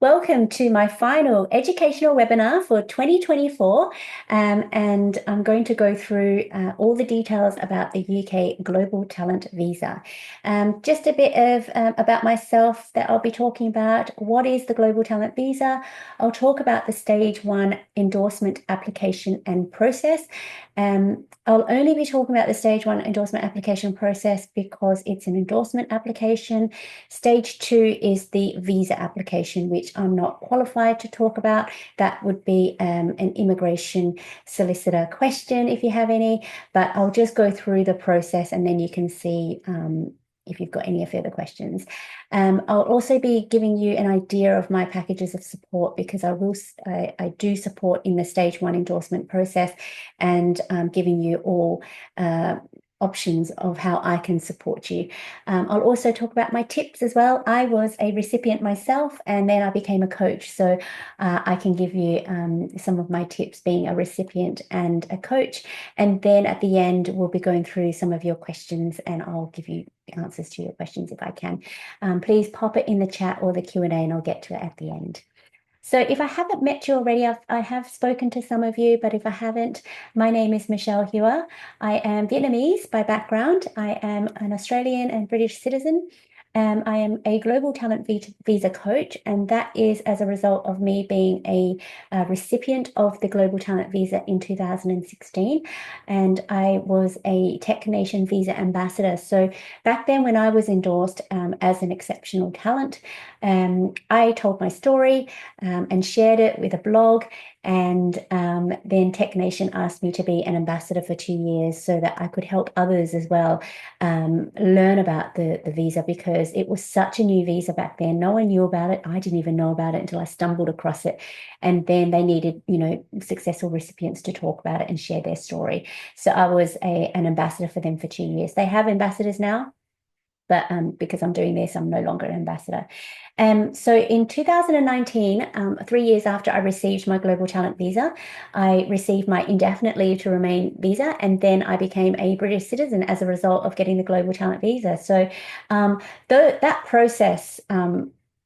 Welcome to my final educational webinar for 2024, and I'm going to go through all the details about the UK Global Talent Visa. Just a bit of about myself that I'll be talking about. What is the Global Talent Visa? I'll talk about the Stage 1 endorsement application and process. I'll only be talking about the Stage 1 endorsement application process because it's an endorsement application. Stage 2 is the visa application, which I'm not qualified to talk about. That would be an immigration solicitor question if you have any, but I'll just go through the process and then you can see if you've got any further questions. I'll also be giving you an idea of my packages of support because I do support in the Stage 1 endorsement process, and giving you all options of how I can support you. I'll also talk about my tips as well. I was a recipient myself, and then I became a coach. So I can give you some of my tips being a recipient and a coach. And then at the end, we'll be going through some of your questions and I'll give you answers to your questions if I can. Please pop it in the chat or the Q&A and I'll get to it at the end. So if I haven't met you already, I have spoken to some of you, but if I haven't, my name is Michelle Hewer. I am Vietnamese by background. I am an Australian and British citizen. I am a global talent visa coach, and that is as a result of me being a recipient of the Global Talent Visa in 2016. And I was a Tech Nation Visa Ambassador. So back then when I was endorsed as an exceptional talent, I told my story and shared it with a blog. And then Tech Nation asked me to be an ambassador for 2 years so that I could help others as well learn about the visa, because it was such a new visa back then. No one knew about it. I didn't even know about it until I stumbled across it. And then they needed, successful recipients to talk about it and share their story. So I was an ambassador for them for 2 years. They have ambassadors now, but because I'm doing this, I'm no longer an ambassador. So in 2019, 3 years after I received my Global Talent Visa, I received my indefinite leave to remain visa, and then I became a British citizen as a result of getting the Global Talent Visa. So that process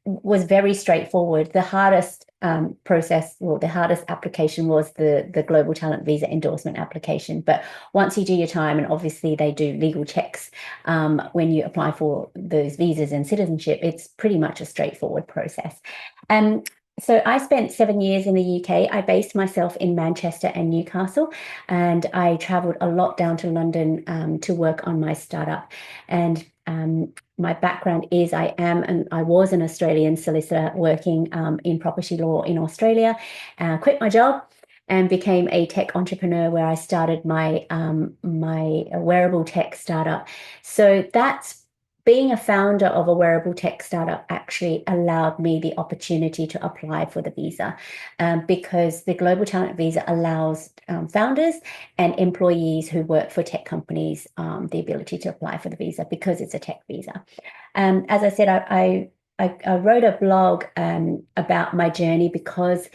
was very straightforward. The hardest the hardest application was the Global Talent Visa endorsement application. But once you do your time, and obviously they do legal checks when you apply for those visas and citizenship, it's pretty much a straightforward process. So I spent 7 years in the UK. I based myself in Manchester and Newcastle, and I traveled a lot down to London to work on my startup. And my background is I was an Australian solicitor working in property law in Australia. Quit my job and became a tech entrepreneur, where I started my wearable tech startup. So being a founder of a wearable tech startup actually allowed me the opportunity to apply for the visa, because the Global Talent Visa allows founders and employees who work for tech companies the ability to apply for the visa because it's a tech visa. As I said, I wrote a blog about my journey because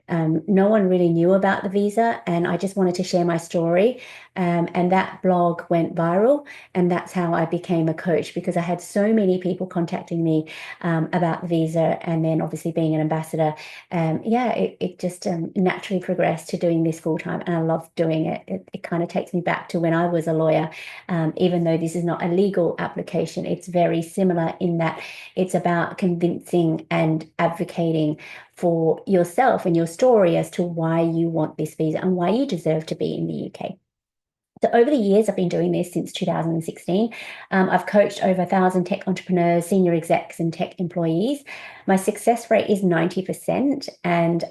no one really knew about the visa, and I just wanted to share my story. And that blog went viral, and that's how I became a coach, because I had so many people contacting me about the visa, and then obviously being an ambassador. It just naturally progressed to doing this full time, and I love doing it. It kind of takes me back to when I was a lawyer. Even though this is not a legal application, it's very similar in that it's about convincing and advocating for yourself and your story as to why you want this visa and why you deserve to be in the UK. So over the years, I've been doing this since 2016. I've coached over 1,000 tech entrepreneurs, senior execs, and tech employees. My success rate is 90%. And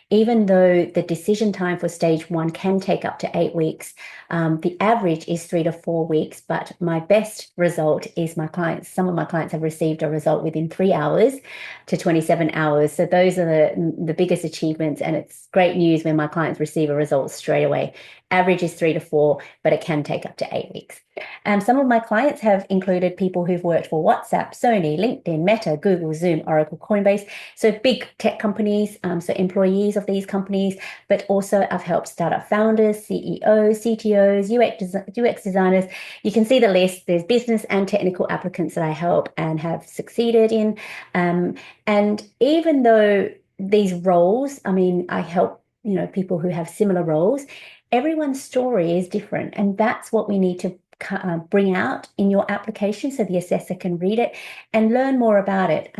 even though the decision time for stage 1 can take up to 8 weeks, the average is 3 to 4 weeks. But my best result is some of my clients have received a result within 3 hours to 27 hours. So those are the biggest achievements. And it's great news when my clients receive a result straight away. Average is 3 to 4, but it can take up to 8 weeks. Some of my clients have included people who've worked for WhatsApp, Sony, LinkedIn, Meta, Google, Zoom, Oracle, Coinbase, so big tech companies, so employees of these companies, but also I've helped startup founders, CEOs, CTOs, UX designers. You can see the list. There's business and technical applicants that I help and have succeeded in. And even though these roles, I mean, I help, people who have similar roles, everyone's story is different. And that's what we need to bring out in your application so the assessor can read it and learn more about it.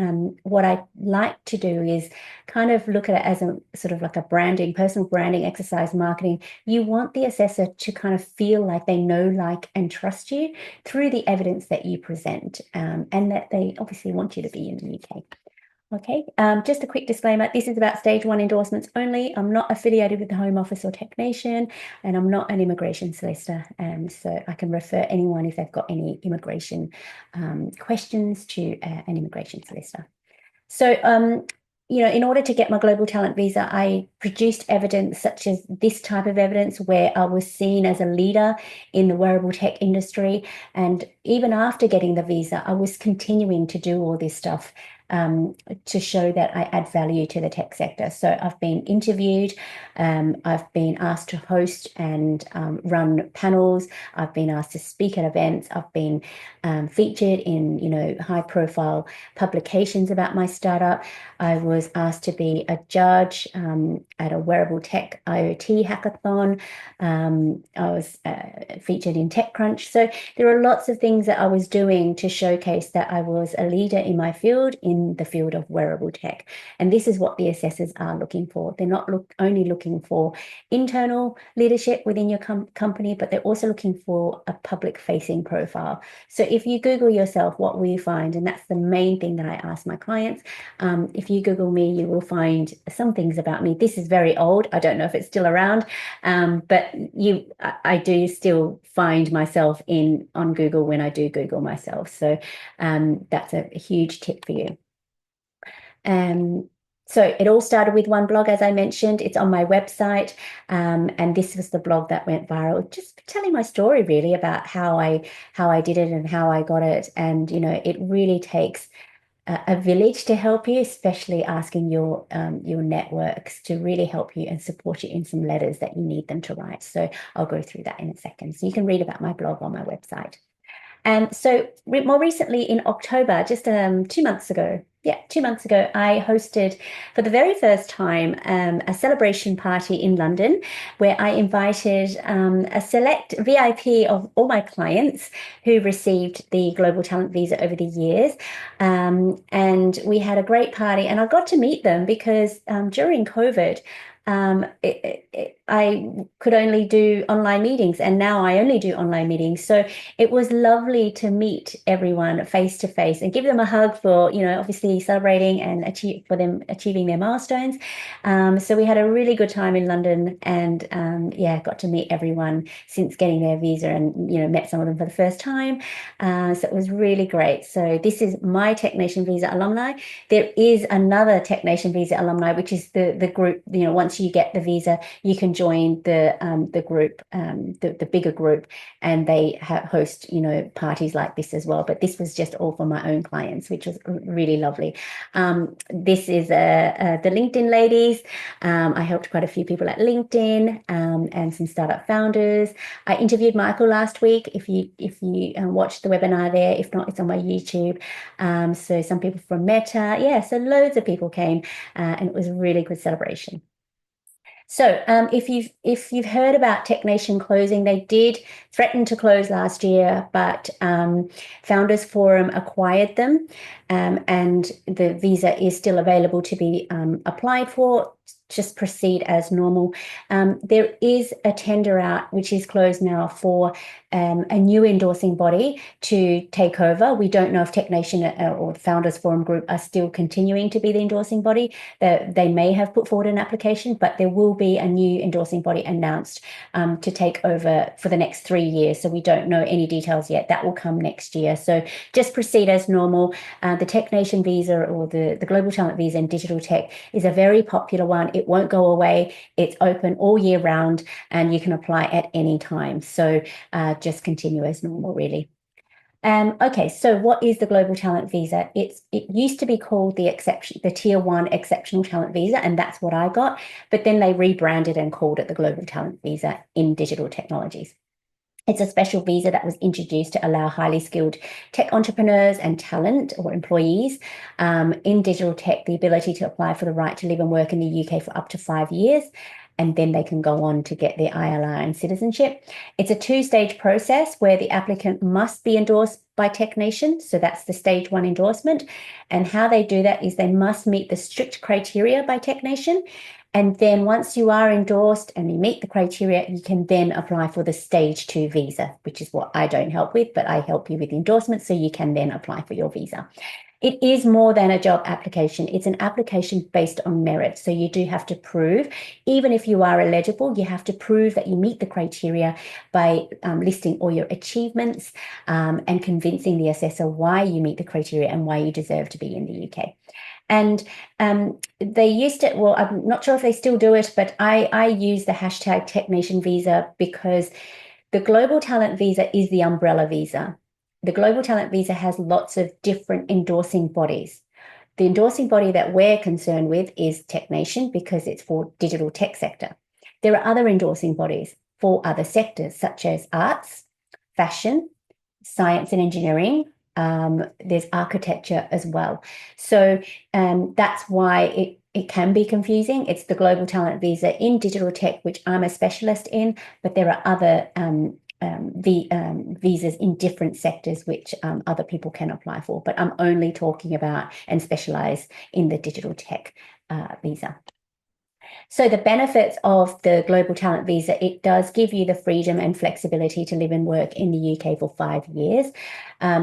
What I like to do is kind of look at it as a sort of like a personal branding exercise, marketing. You want the assessor to kind of feel like they know, like, and trust you through the evidence that you present, and that they obviously want you to be in the UK. Okay, just a quick disclaimer. This is about stage 1 endorsements only. I'm not affiliated with the Home Office or Tech Nation, and I'm not an immigration solicitor. So I can refer anyone if they've got any immigration questions to an immigration solicitor. So, in order to get my global talent visa, I produced evidence such as this type of evidence where I was seen as a leader in the wearable tech industry. And even after getting the visa, I was continuing to do all this stuff to show that I add value to the tech sector. So I've been interviewed, I've been asked to host and run panels, I've been asked to speak at events, I've been featured in, high-profile publications about my startup. I was asked to be a judge at a wearable tech IoT hackathon. I was featured in TechCrunch. So there are lots of things that I was doing to showcase that I was a leader in my field, in the field of wearable tech. And this is what the assessors are looking for. They're not only looking for internal leadership within your company, but they're also looking for a public-facing profile. So if you Google yourself, what will you find? And that's the main thing that I ask my clients. If you Google me, you will find some things about me. This is very old. I don't know if it's still around, but I do still find myself on Google when I do Google myself. So that's a huge tip for you. So it all started with one blog, as I mentioned. It's on my website, and this was the blog that went viral, just telling my story really about how I did it and how I got it. And it really takes a village to help you, especially asking your networks to really help you and support you in some letters that you need them to write. So I'll go through that in a second. So you can read about my blog on my website. So more recently in October, just 2 months ago, I hosted for the very first time a celebration party in London where I invited a select VIP of all my clients who received the Global Talent Visa over the years. And we had a great party, and I got to meet them because during COVID, I could only do online meetings, and now I only do online meetings. So it was lovely to meet everyone face to face and give them a hug for, obviously celebrating and achieving their milestones. So we had a really good time in London, and got to meet everyone since getting their visa, and met some of them for the first time. So it was really great. So this is my Tech Nation Visa alumni. There is another Tech Nation Visa alumni, which is the group. Once you get the visa, you can join the group, the bigger group, and they host parties like this as well. But this was just all for my own clients, which was really lovely. This is the LinkedIn ladies. I helped quite a few people at LinkedIn and some startup founders. I interviewed Michael last week. If you watched the webinar there, if not, it's on my YouTube. So some people from Meta, so loads of people came, and it was a really good celebration. So if you've heard about Tech Nation closing, they did threaten to close last year, but Founders Forum acquired them, and the visa is still available to be applied for. Just proceed as normal. There is a tender out, which is closed now, for a new endorsing body to take over. We don't know if Tech Nation or the Founders Forum Group are still continuing to be the endorsing body. They may have put forward an application, but there will be a new endorsing body announced to take over for the next 3 years. So we don't know any details yet. That will come next year. So just proceed as normal. The Tech Nation visa, or the Global Talent Visa in digital tech, is a very popular one. It It won't go away. It's open all year round and you can apply at any time. So just continue as normal, really. Okay, so what is the Global Talent Visa? It used to be called the Tier 1 Exceptional Talent Visa, and that's what I got. But then they rebranded and called it the Global Talent Visa in digital technologies. It's a special visa that was introduced to allow highly skilled tech entrepreneurs and talent or employees in digital tech the ability to apply for the right to live and work in the UK for up to 5 years. And then they can go on to get their ILR and citizenship. It's a two-stage process where the applicant must be endorsed by Tech Nation. So that's the stage 1 endorsement. And how they do that is they must meet the strict criteria by Tech Nation. And then once you are endorsed and you meet the criteria, you can then apply for the stage 2 visa, which is what I don't help with, but I help you with the endorsement so you can then apply for your visa. It is more than a job application. It's an application based on merit. So you do have to prove, even if you are eligible, you have to prove that you meet the criteria by listing all your achievements and convincing the assessor why you meet the criteria and why you deserve to be in the UK. And they used it, well, I'm not sure if they still do it, but I use the hashtag TechNation Visa because the Global Talent Visa is the umbrella visa. The Global Talent Visa has lots of different endorsing bodies. The endorsing body that we're concerned with is Tech Nation because it's for digital tech sector. There are other endorsing bodies for other sectors such as arts, fashion, science and engineering. There's architecture as well. So that's why it can be confusing. It's the Global Talent Visa in digital tech, which I'm a specialist in, but there are other visas in different sectors which other people can apply for. But I'm only talking about and specialize in the digital tech visa. So the benefits of the Global Talent Visa, it does give you the freedom and flexibility to live and work in the UK for 5 years.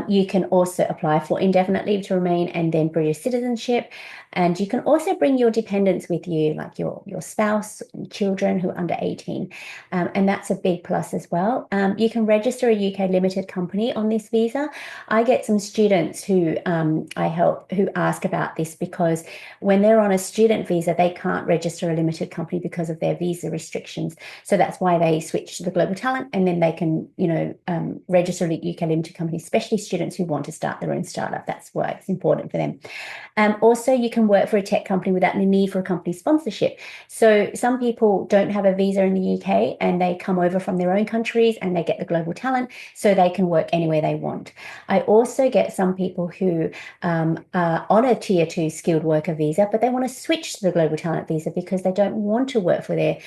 You can also apply for indefinite leave to remain and then British citizenship. And you can also bring your dependents with you, like your spouse and children who are under 18. And that's a big plus as well. You can register a UK limited company on this visa. I get some students who I help who ask about this because when they're on a student visa, they can't register a limited company because of their visa restrictions. So that's why they switch to the Global Talent and then they can, register a UK limited company, especially students who want to start their own startup. That's why it's important for them. Also, you can work for a tech company without the need for a company sponsorship. So some people don't have a visa in the UK and they come over from their own countries and they get the Global Talent so they can work anywhere they want. I also get some people who are on a tier 2 skilled worker visa, but they want to switch to the Global Talent visa because they don't want to work for their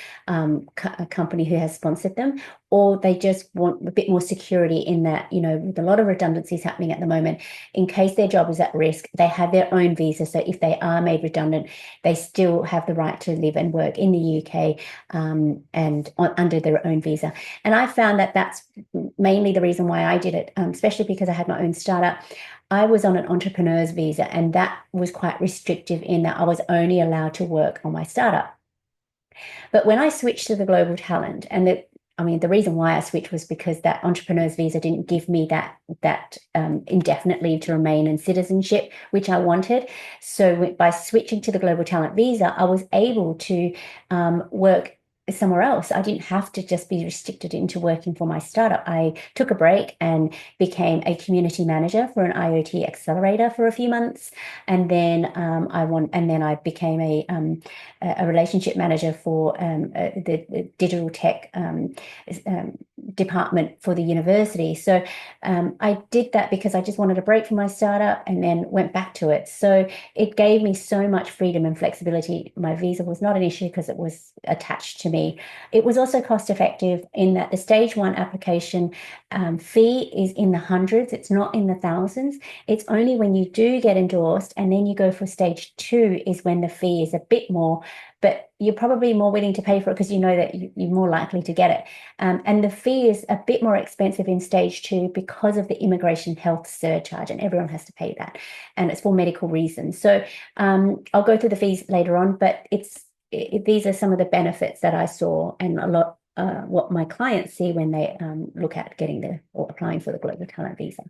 company who has sponsored them, or they just want a bit more security in that, with a lot of redundancies happening at the moment, in case their job is at risk, they have their own visa. So if they are made redundant, they still have the right to live and work in the UK under their own visa. And I found that that's mainly the reason why I did it, especially because I had my own startup. I was on an entrepreneur's visa, and that was quite restrictive in that I was only allowed to work on my startup. But when I switched to the Global Talent, and the reason why I switched was because that entrepreneur's visa didn't give me that indefinite leave to remain and citizenship, which I wanted. So by switching to the Global Talent visa, I was able to work somewhere else. I didn't have to just be restricted into working for my startup. I took a break and became a community manager for an IoT accelerator for a few months, and then I became a relationship manager for the digital tech department for the university. So I did that because I just wanted a break from my startup and then went back to it. So it gave me so much freedom and flexibility. My visa was not an issue because it was attached to me. It was also cost effective in that the stage 1 application fee is in the hundreds. It's not in the thousands. It's only when you do get endorsed and then you go for stage 2 is when the fee is a bit more, but you're probably more willing to pay for it because you know that you're more likely to get it. And the fee is a bit more expensive in stage 2 because of the immigration health surcharge, and everyone has to pay that. And it's for medical reasons. So I'll go through the fees later on, but these are some of the benefits that I saw and a lot what my clients see when they look at getting or applying for the Global Talent Visa.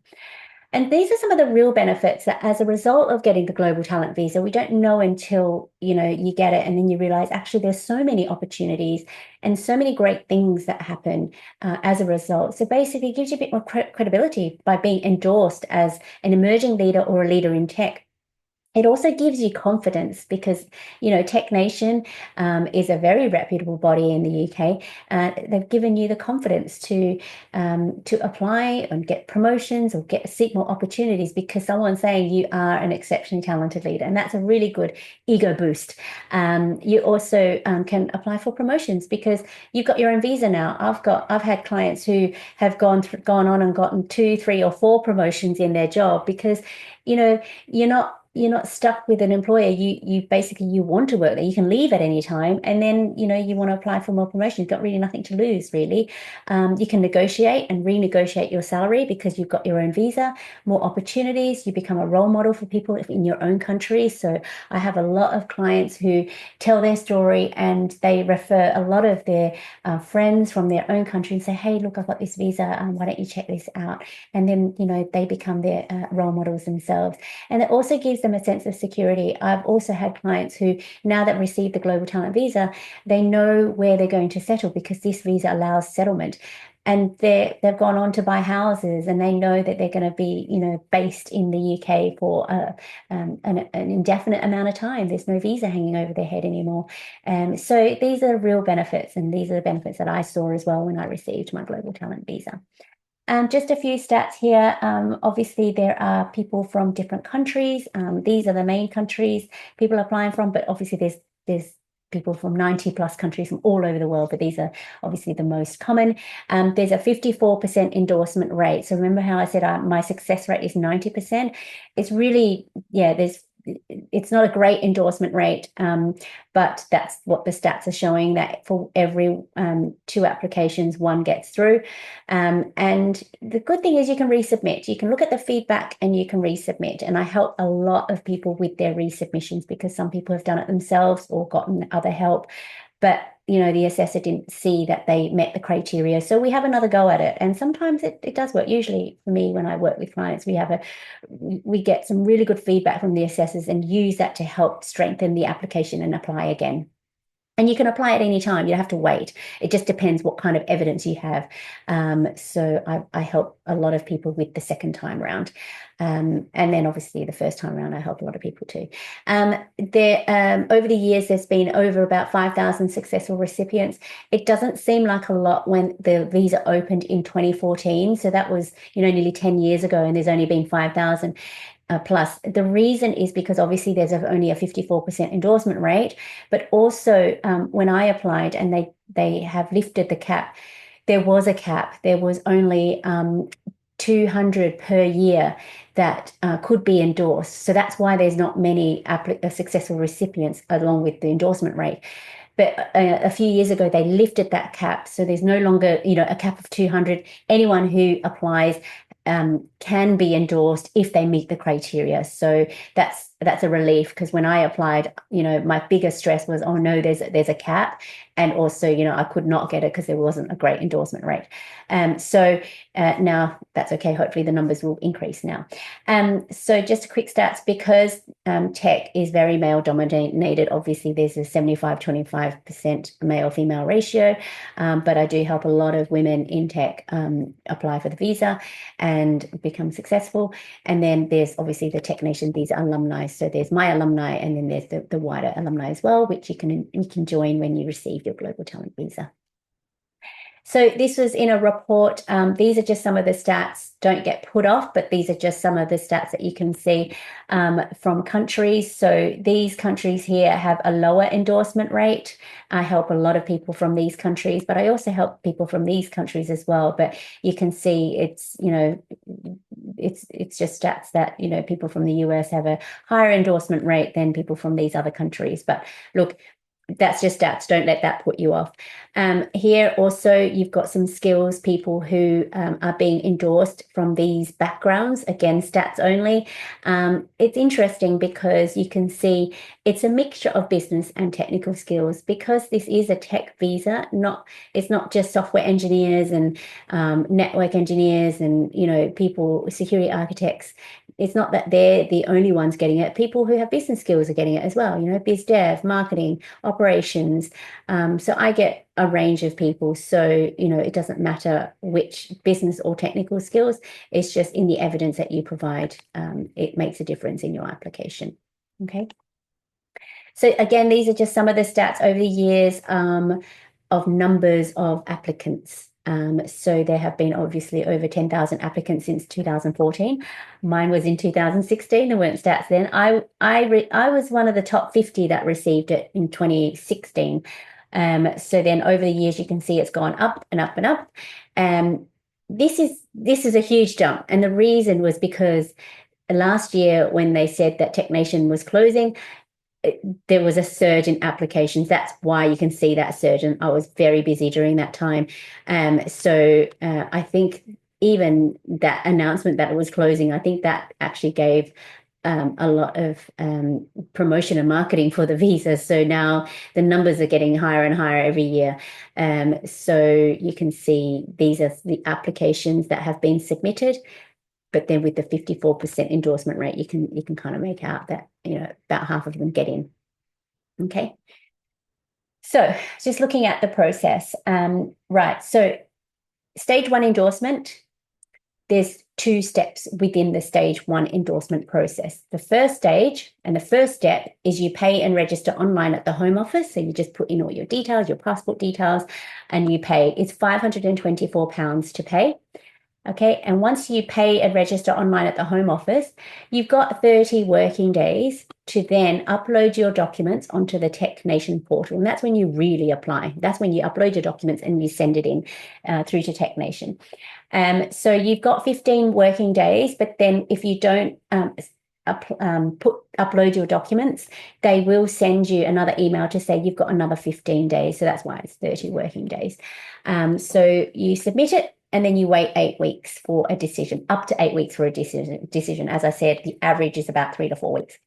And these are some of the real benefits that as a result of getting the global talent visa, we don't know until, you get it and then you realize actually there's so many opportunities and so many great things that happen as a result. So basically it gives you a bit more credibility by being endorsed as an emerging leader or a leader in tech. It also gives you confidence because, Tech Nation is a very reputable body in the UK. They've given you the confidence to apply and get promotions or seek more opportunities because someone's saying you are an exceptionally talented leader, and that's a really good ego boost. You also can apply for promotions because you've got your own visa now. I've had clients who have gone on and gotten 2, 3, or 4 promotions in their job because, you're not stuck with an employer. You basically you want to work there. You can leave at any time, and then you want to apply for more promotion. You've got really nothing to lose, really. You can negotiate and renegotiate your salary because you've got your own visa, more opportunities. You become a role model for people in your own country. So I have a lot of clients who tell their story and they refer a lot of their friends from their own country and say, "Hey, look, I've got this visa. Why don't you check this out?" And then they become their role models themselves. And it also gives them a sense of security. I've also had clients who, now that received the Global Talent Visa, they know where they're going to settle because this visa allows settlement. And they've gone on to buy houses, and they know that they're going to be, based in the UK for an indefinite amount of time. There's no visa hanging over their head anymore. So these are real benefits, and these are the benefits that I saw as well when I received my Global Talent Visa. Just a few stats here. Obviously, there are people from different countries. These are the main countries people are applying from, but obviously there's people from 90 plus countries from all over the world, but these are obviously the most common. There's a 54% endorsement rate. So remember how I said my success rate is 90%? It's really, it's not a great endorsement rate, but that's what the stats are showing, that for every 2 applications, 1 gets through. And the good thing is you can resubmit. You can look at the feedback and you can resubmit. And I help a lot of people with their resubmissions because some people have done it themselves or gotten other help. But the assessor didn't see that they met the criteria. So we have another go at it. And sometimes it does work. Usually for me, when I work with clients, we get some really good feedback from the assessors and use that to help strengthen the application and apply again. And you can apply at any time. You don't have to wait. It just depends what kind of evidence you have. So I help a lot of people with the second time round. And then obviously the first time around, I help a lot of people too. Over the years, there's been over about 5,000 successful recipients. It doesn't seem like a lot when the visa opened in 2014. So that was, nearly 10 years ago, and there's only been 5,000. Plus. The reason is because obviously there's only a 54% endorsement rate, but also when I applied and they have lifted the cap, there was a cap. There was only 200 per year that could be endorsed. So that's why there's not many successful recipients along with the endorsement rate. But a few years ago, they lifted that cap. So there's no longer, a cap of 200. Anyone who applies can be endorsed if they meet the criteria. So that's a relief because when I applied, my biggest stress was, oh no, there's a cap. And also, I could not get it because there wasn't a great endorsement rate. So now that's okay. Hopefully the numbers will increase now. So just a quick stats, because tech is very male dominated. Obviously, there's a 75-25% male-female ratio. But I do help a lot of women in tech apply for the visa and become successful. And then there's obviously the Tech Nation visa alumni. So there's my alumni, and then there's the wider alumni as well, which you can join when you receive your Global Talent Visa. So this was in a report. These are just some of the stats. Don't get put off, but these are just some of the stats that you can see from countries. So these countries here have a lower endorsement rate. I help a lot of people from these countries, but I also help people from these countries as well. But you can see it's just stats that, people from the US have a higher endorsement rate than people from these other countries. But look, that's just stats. Don't let that put you off. Here also, you've got some skills people who are being endorsed from these backgrounds. Again, stats only. It's interesting because you can see it's a mixture of business and technical skills because this is a tech visa. It's not just software engineers and network engineers and people, security architects. It's not that they're the only ones getting it. People who have business skills are getting it as well. Biz dev, marketing, operations. So I get a range of people. So, it doesn't matter which business or technical skills. It's just in the evidence that you provide. It makes a difference in your application. Okay. So again, these are just some of the stats over the years of numbers of applicants. So there have been obviously over 10,000 applicants since 2014. Mine was in 2016. There weren't stats then. I was one of the top 50 that received it in 2016. So then over the years, you can see it's gone up and up and up. This is a huge jump. And the reason was because last year when they said that TechNation was closing, there was a surge in applications. That's why you can see that surge. And I was very busy during that time. So I think even that announcement that it was closing, I think that actually gave a lot of promotion and marketing for the visa. So now the numbers are getting higher and higher every year. So you can see these are the applications that have been submitted. But then with the 54% endorsement rate, you can kind of make out that about half of them get in. Okay. So just looking at the process, right. So stage 1 endorsement, there's 2 steps within the stage 1 endorsement process. The first stage and the first step is you pay and register online at the Home Office. So you just put in all your details, your passport details, and you pay. It's £524 to pay. Okay, and once you pay and register online at the Home Office, you've got 30 working days to then upload your documents onto the TechNation portal. And that's when you really apply. That's when you upload your documents and you send it in through to TechNation. So you've got 15 working days, but then if you don't upload your documents, they will send you another email to say you've got another 15 days. So that's why it's 30 working days. So you submit it. And then you wait 8 weeks for a decision, up to 8 weeks for a decision. As I said, the average is about 3 to 4 weeks.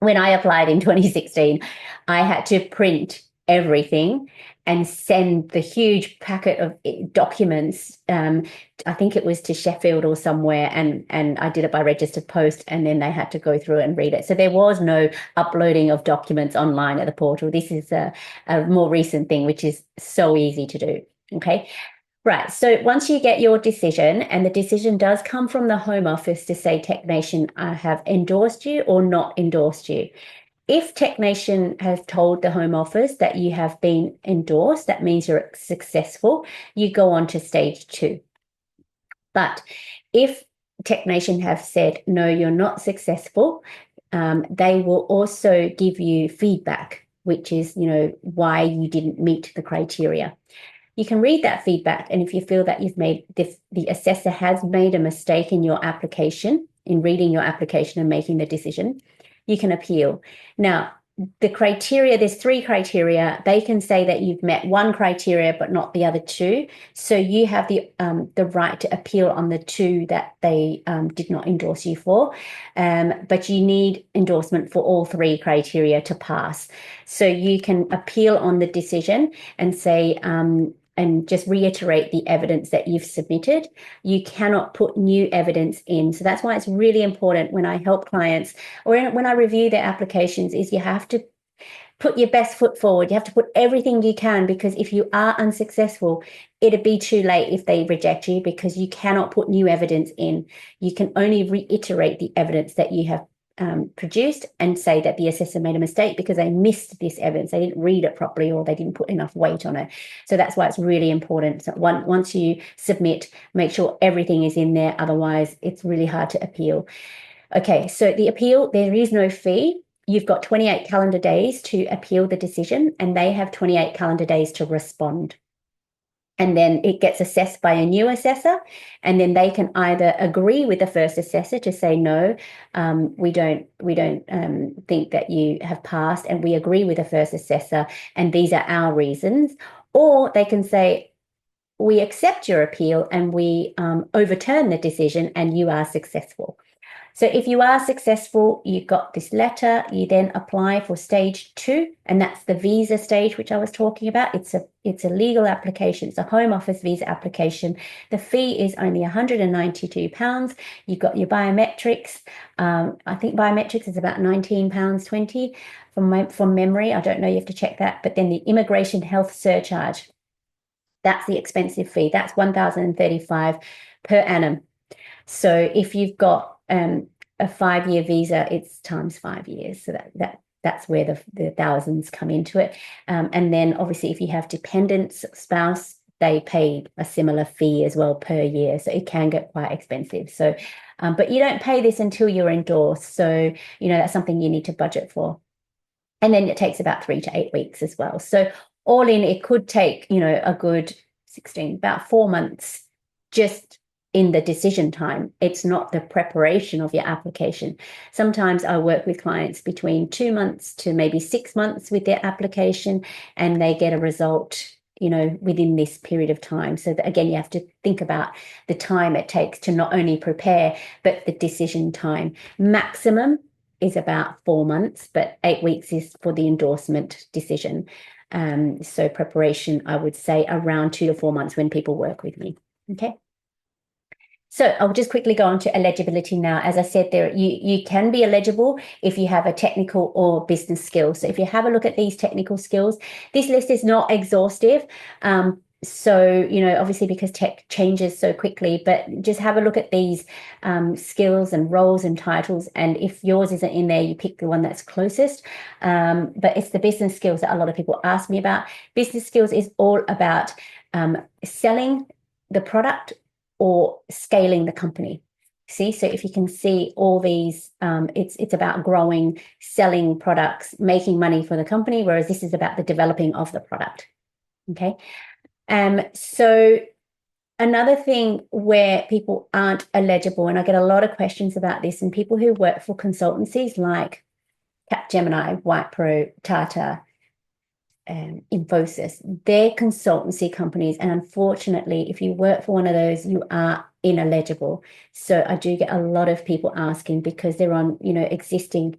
When I applied in 2016, I had to print everything and send the huge packet of documents. I think it was to Sheffield or somewhere, and I did it by registered post, and then they had to go through it and read it. So there was no uploading of documents online at the portal. This is a more recent thing, which is so easy to do. Okay. Right. So once you get your decision, and the decision does come from the Home Office to say TechNation have endorsed you or not endorsed you. If TechNation have told the Home Office that you have been endorsed, that means you're successful, you go on to stage 2. But if TechNation have said, no, you're not successful, they will also give you feedback, which is, why you didn't meet the criteria. You can read that feedback, and if you feel that the assessor has made a mistake in your application, in reading your application and making the decision, you can appeal. Now, the criteria, there's 3 criteria. They can say that you've met 1 criteria but not the other 2. So you have the right to appeal on the 2 that they did not endorse you for. But you need endorsement for all 3 criteria to pass. So you can appeal on the decision and say, and just reiterate the evidence that you've submitted. You cannot put new evidence in. So that's why it's really important when I help clients or when I review their applications is you have to put your best foot forward. You have to put everything you can, because if you are unsuccessful, it'd be too late if they reject you, because you cannot put new evidence in. You can only reiterate the evidence that you have produced and say that the assessor made a mistake because they missed this evidence. They didn't read it properly, or they didn't put enough weight on it. So that's why it's really important. So once you submit, make sure everything is in there. Otherwise, it's really hard to appeal. Okay, so the appeal, there is no fee. You've got 28 calendar days to appeal the decision, and they have 28 calendar days to respond. and then it gets assessed by a new assessor, and then they can either agree with the first assessor to say no, we don't think that you have passed, and we agree with the first assessor, and these are our reasons, or they can say we accept your appeal and we overturn the decision, and you are successful. So if you are successful, you got this letter, you then apply for stage 2, and that's the visa stage, which I was talking about. It's a legal application. It's a Home Office visa application. The fee is only £192. You've got your biometrics. I think biometrics is about £19.20 from memory. I don't know, you have to check that. But then the immigration health surcharge, that's the expensive fee. That's $1,035 per annum. So if you've got a 5-year visa, it's times 5 years. So that's where the thousands come into it. And then obviously if you have dependents, spouse, they pay a similar fee as well per year. So it can get quite expensive. So, but you don't pay this until you're endorsed. So, that's something you need to budget for. And then it takes about 3 to 8 weeks as well. So all in, it could take, a good 16, about 4 months just in the decision time. It's not the preparation of your application. Sometimes I work with clients between 2 months to maybe 6 months with their application, and they get a result, within this period of time. So that, again, you have to think about the time it takes to not only prepare, but the decision time. Maximum is about 4 months, but 8 weeks is for the endorsement decision. So preparation, I would say around 2 to 4 months when people work with me. Okay. So I'll just quickly go on to eligibility now. As I said, you can be eligible if you have a technical or business skill. So if you have a look at these technical skills, this list is not exhaustive. So, obviously because tech changes so quickly, but just have a look at these skills and roles and titles. And if yours isn't in there, you pick the one that's closest. But it's the business skills that a lot of people ask me about. Business skills is all about selling the product or scaling the company. See, so if you can see all these, it's about growing, selling products, making money for the company, whereas this is about the developing of the product. Okay. So another thing where people aren't eligible, and I get a lot of questions about this, and people who work for consultancies like Capgemini, Wipro, Tata, Infosys, they're consultancy companies, and unfortunately if you work for one of those, you are ineligible. So I do get a lot of people asking because they're on existing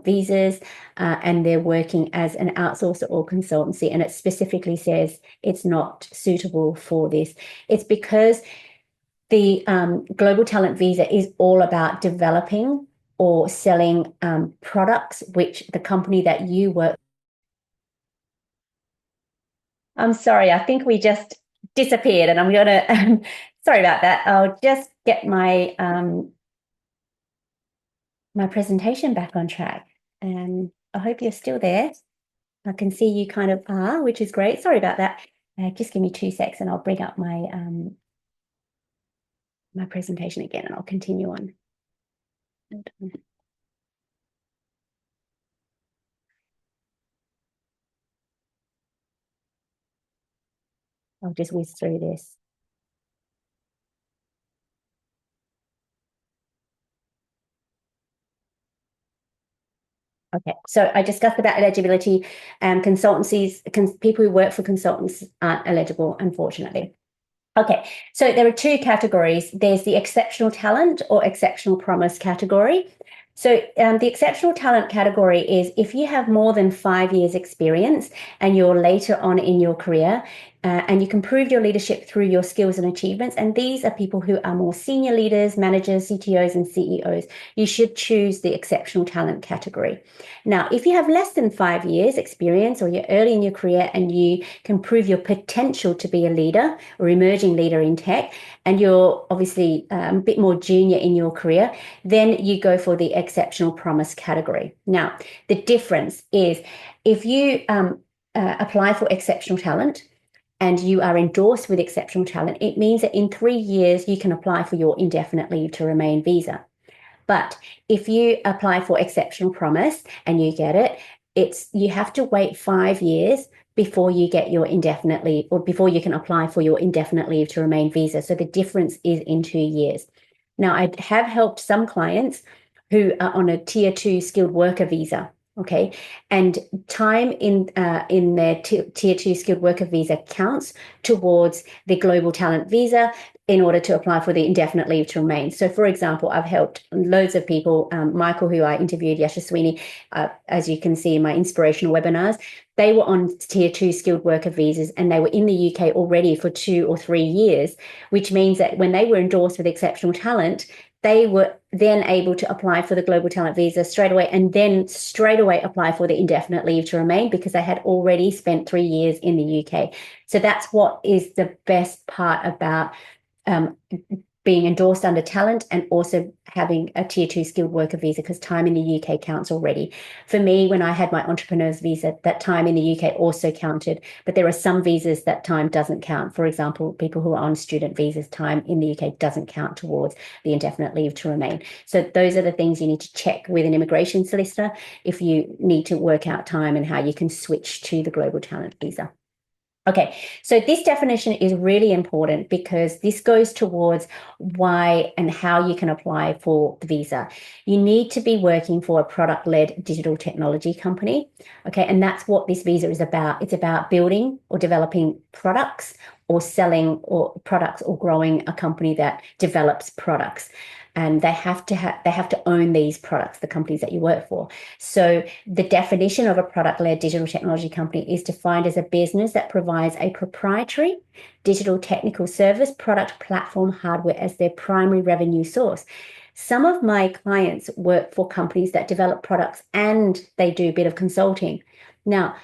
visas, and they're working as an outsourcer or consultancy, and it specifically says it's not suitable for this. It's because the global talent visa is all about developing or selling products which the company that you work. I'm sorry, I think we just disappeared, and I'm going to, sorry about that. I'll just get my my presentation back on track. And I hope you're still there. I can see you kind of are, which is great. Sorry about that. Just give me 2 seconds and I'll bring up my my presentation again, and I'll continue on. I'll just whiz through this. Okay, so I discussed about eligibility. Consultancies, people who work for consultants aren't eligible, unfortunately. Okay, so there are 2 categories. There's the exceptional talent or exceptional promise category. So the exceptional talent category is if you have more than 5 years experience and you're later on in your career, and you can prove your leadership through your skills and achievements. And these are people who are more senior leaders, managers, CTOs, and CEOs. You should choose the exceptional talent category. Now, if you have less than 5 years experience or you're early in your career and you can prove your potential to be a leader or emerging leader in tech, and you're obviously a bit more junior in your career, then you go for the exceptional promise category. Now, the difference is if you apply for exceptional talent and you are endorsed with exceptional talent, it means that in 3 years you can apply for your indefinite leave to remain visa. But if you apply for exceptional promise and you get it, you have to wait 5 years before you get your indefinite leave, or before you can apply for your indefinite leave to remain visa. So the difference is in 2 years. Now, I have helped some clients who are on a tier 2 skilled worker visa. Okay, and time in their tier 2 skilled worker visa counts towards the global talent visa in order to apply for the indefinite leave to remain. So, for example, I've helped loads of people. Michael, who I interviewed, Yashaswini, as you can see in my inspirational webinars, they were on tier 2 skilled worker visas and they were in the UK already for 2 or 3 years, which means that when they were endorsed with exceptional talent, they were then able to apply for the global talent visa straight away, and then straight away apply for the indefinite leave to remain because they had already spent 3 years in the UK. So that's what is the best part about being endorsed under talent and also having a tier 2 skilled worker visa, because time in the UK counts already. For me, when I had my entrepreneur's visa, that time in the UK also counted, but there are some visas that time doesn't count. For example, people who are on student visas, time in the UK doesn't count towards the indefinite leave to remain. So those are the things you need to check with an immigration solicitor if you need to work out time and how you can switch to the global talent visa. Okay, so this definition is really important because this goes towards why and how you can apply for the visa. You need to be working for a product-led digital technology company, okay? And that's what this visa is about. It's about building or developing products or selling or products or growing a company that develops products. And they have to own these products, the companies that you work for. So the definition of a product-led digital technology company is defined as a business that provides a proprietary digital technical service, product, platform, hardware as their primary revenue source. Some of my clients work for companies that develop products and they do a bit of consulting. Now,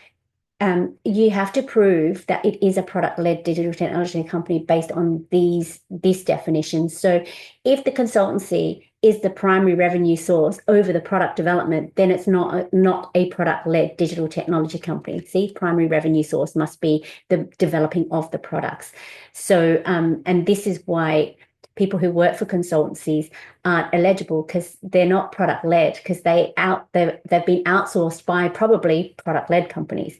you have to prove that it is a product-led digital technology company based on this definition. So if the consultancy is the primary revenue source over the product development, then it's not a product-led digital technology company. See, primary revenue source must be the developing of the products. So, and this is why people who work for consultancies aren't eligible, because they're not product-led, because they've been outsourced by probably product-led companies.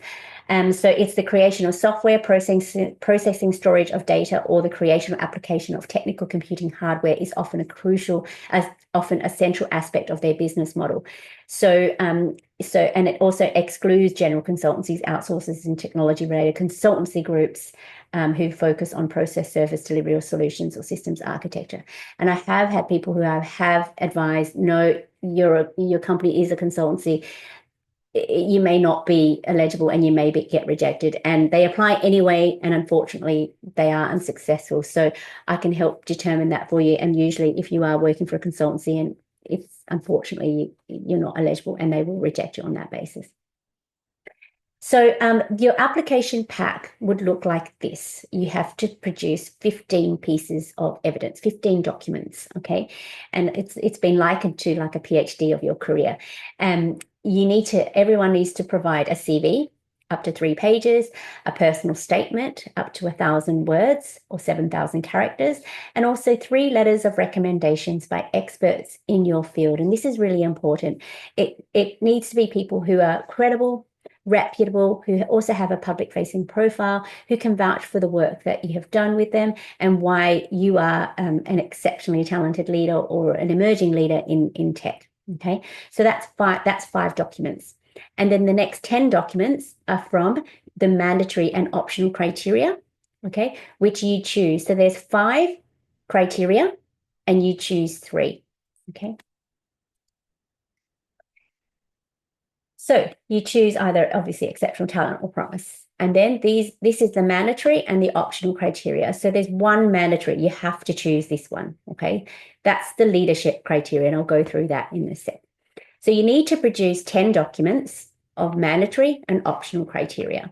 So it's the creation of software, processing, storage of data, or the creation or application of technical computing hardware is often a central aspect of their business model. So, and it also excludes general consultancies, outsourcers, and technology-related consultancy groups who focus on process, service delivery, or solutions or systems architecture. And I have had people who have advised, no, your company is a consultancy, you may not be eligible and you may get rejected, and they apply anyway, and unfortunately they are unsuccessful. So I can help determine that for you, and usually if you are working for a consultancy and it's unfortunately you're not eligible, and they will reject you on that basis. So your application pack would look like this. You have to produce 15 pieces of evidence, 15 documents, okay? And it's been likened to like a PhD of your career. Everyone needs to provide a CV up to 3 pages, a personal statement up to 1,000 words or 7,000 characters, and also 3 letters of recommendations by experts in your field. And this is really important. It needs to be people who are credible, reputable, who also have a public-facing profile, who can vouch for the work that you have done with them and why you are an exceptionally talented leader or an emerging leader in tech. Okay, so that's 5 documents. And then the next 10 documents are from the mandatory and optional criteria, okay, which you choose. So there's 5 criteria and you choose 3, okay? So you choose either obviously exceptional talent or promise. And then this is the mandatory and the optional criteria. So there's one mandatory, you have to choose this one, okay? That's the leadership criteria, and I'll go through that in a sec. So you need to produce 10 documents of mandatory and optional criteria.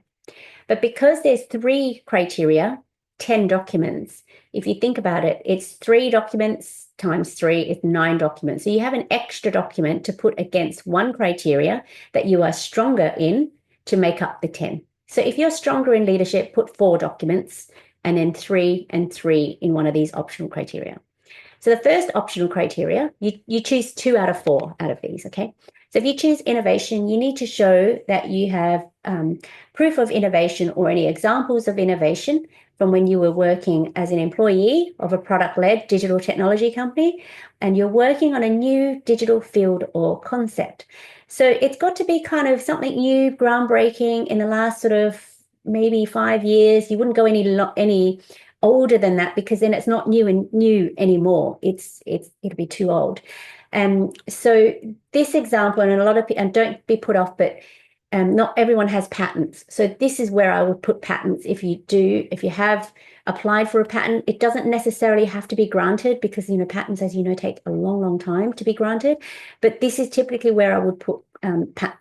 But because there's 3 criteria, 10 documents, if you think about it, it's 3 documents times 3 is 9 documents. So you have an extra document to put against one criteria that you are stronger in to make up the 10. So if you're stronger in leadership, put 4 documents and then 3 and 3 in one of these optional criteria. So the first optional criteria, you choose 2 out of 4 out of these, okay? So if you choose innovation, you need to show that you have proof of innovation or any examples of innovation from when you were working as an employee of a product-led digital technology company, and you're working on a new digital field or concept. So it's got to be kind of something new, groundbreaking in the last sort of maybe 5 years. You wouldn't go any older than that, because then it's not new anymore. It'll be too old. So this example, and a lot of people, and don't be put off, but not everyone has patents. So this is where I would put patents. If you have applied for a patent, it doesn't necessarily have to be granted, because patents, as you know, take a long time to be granted. But this is typically where I would put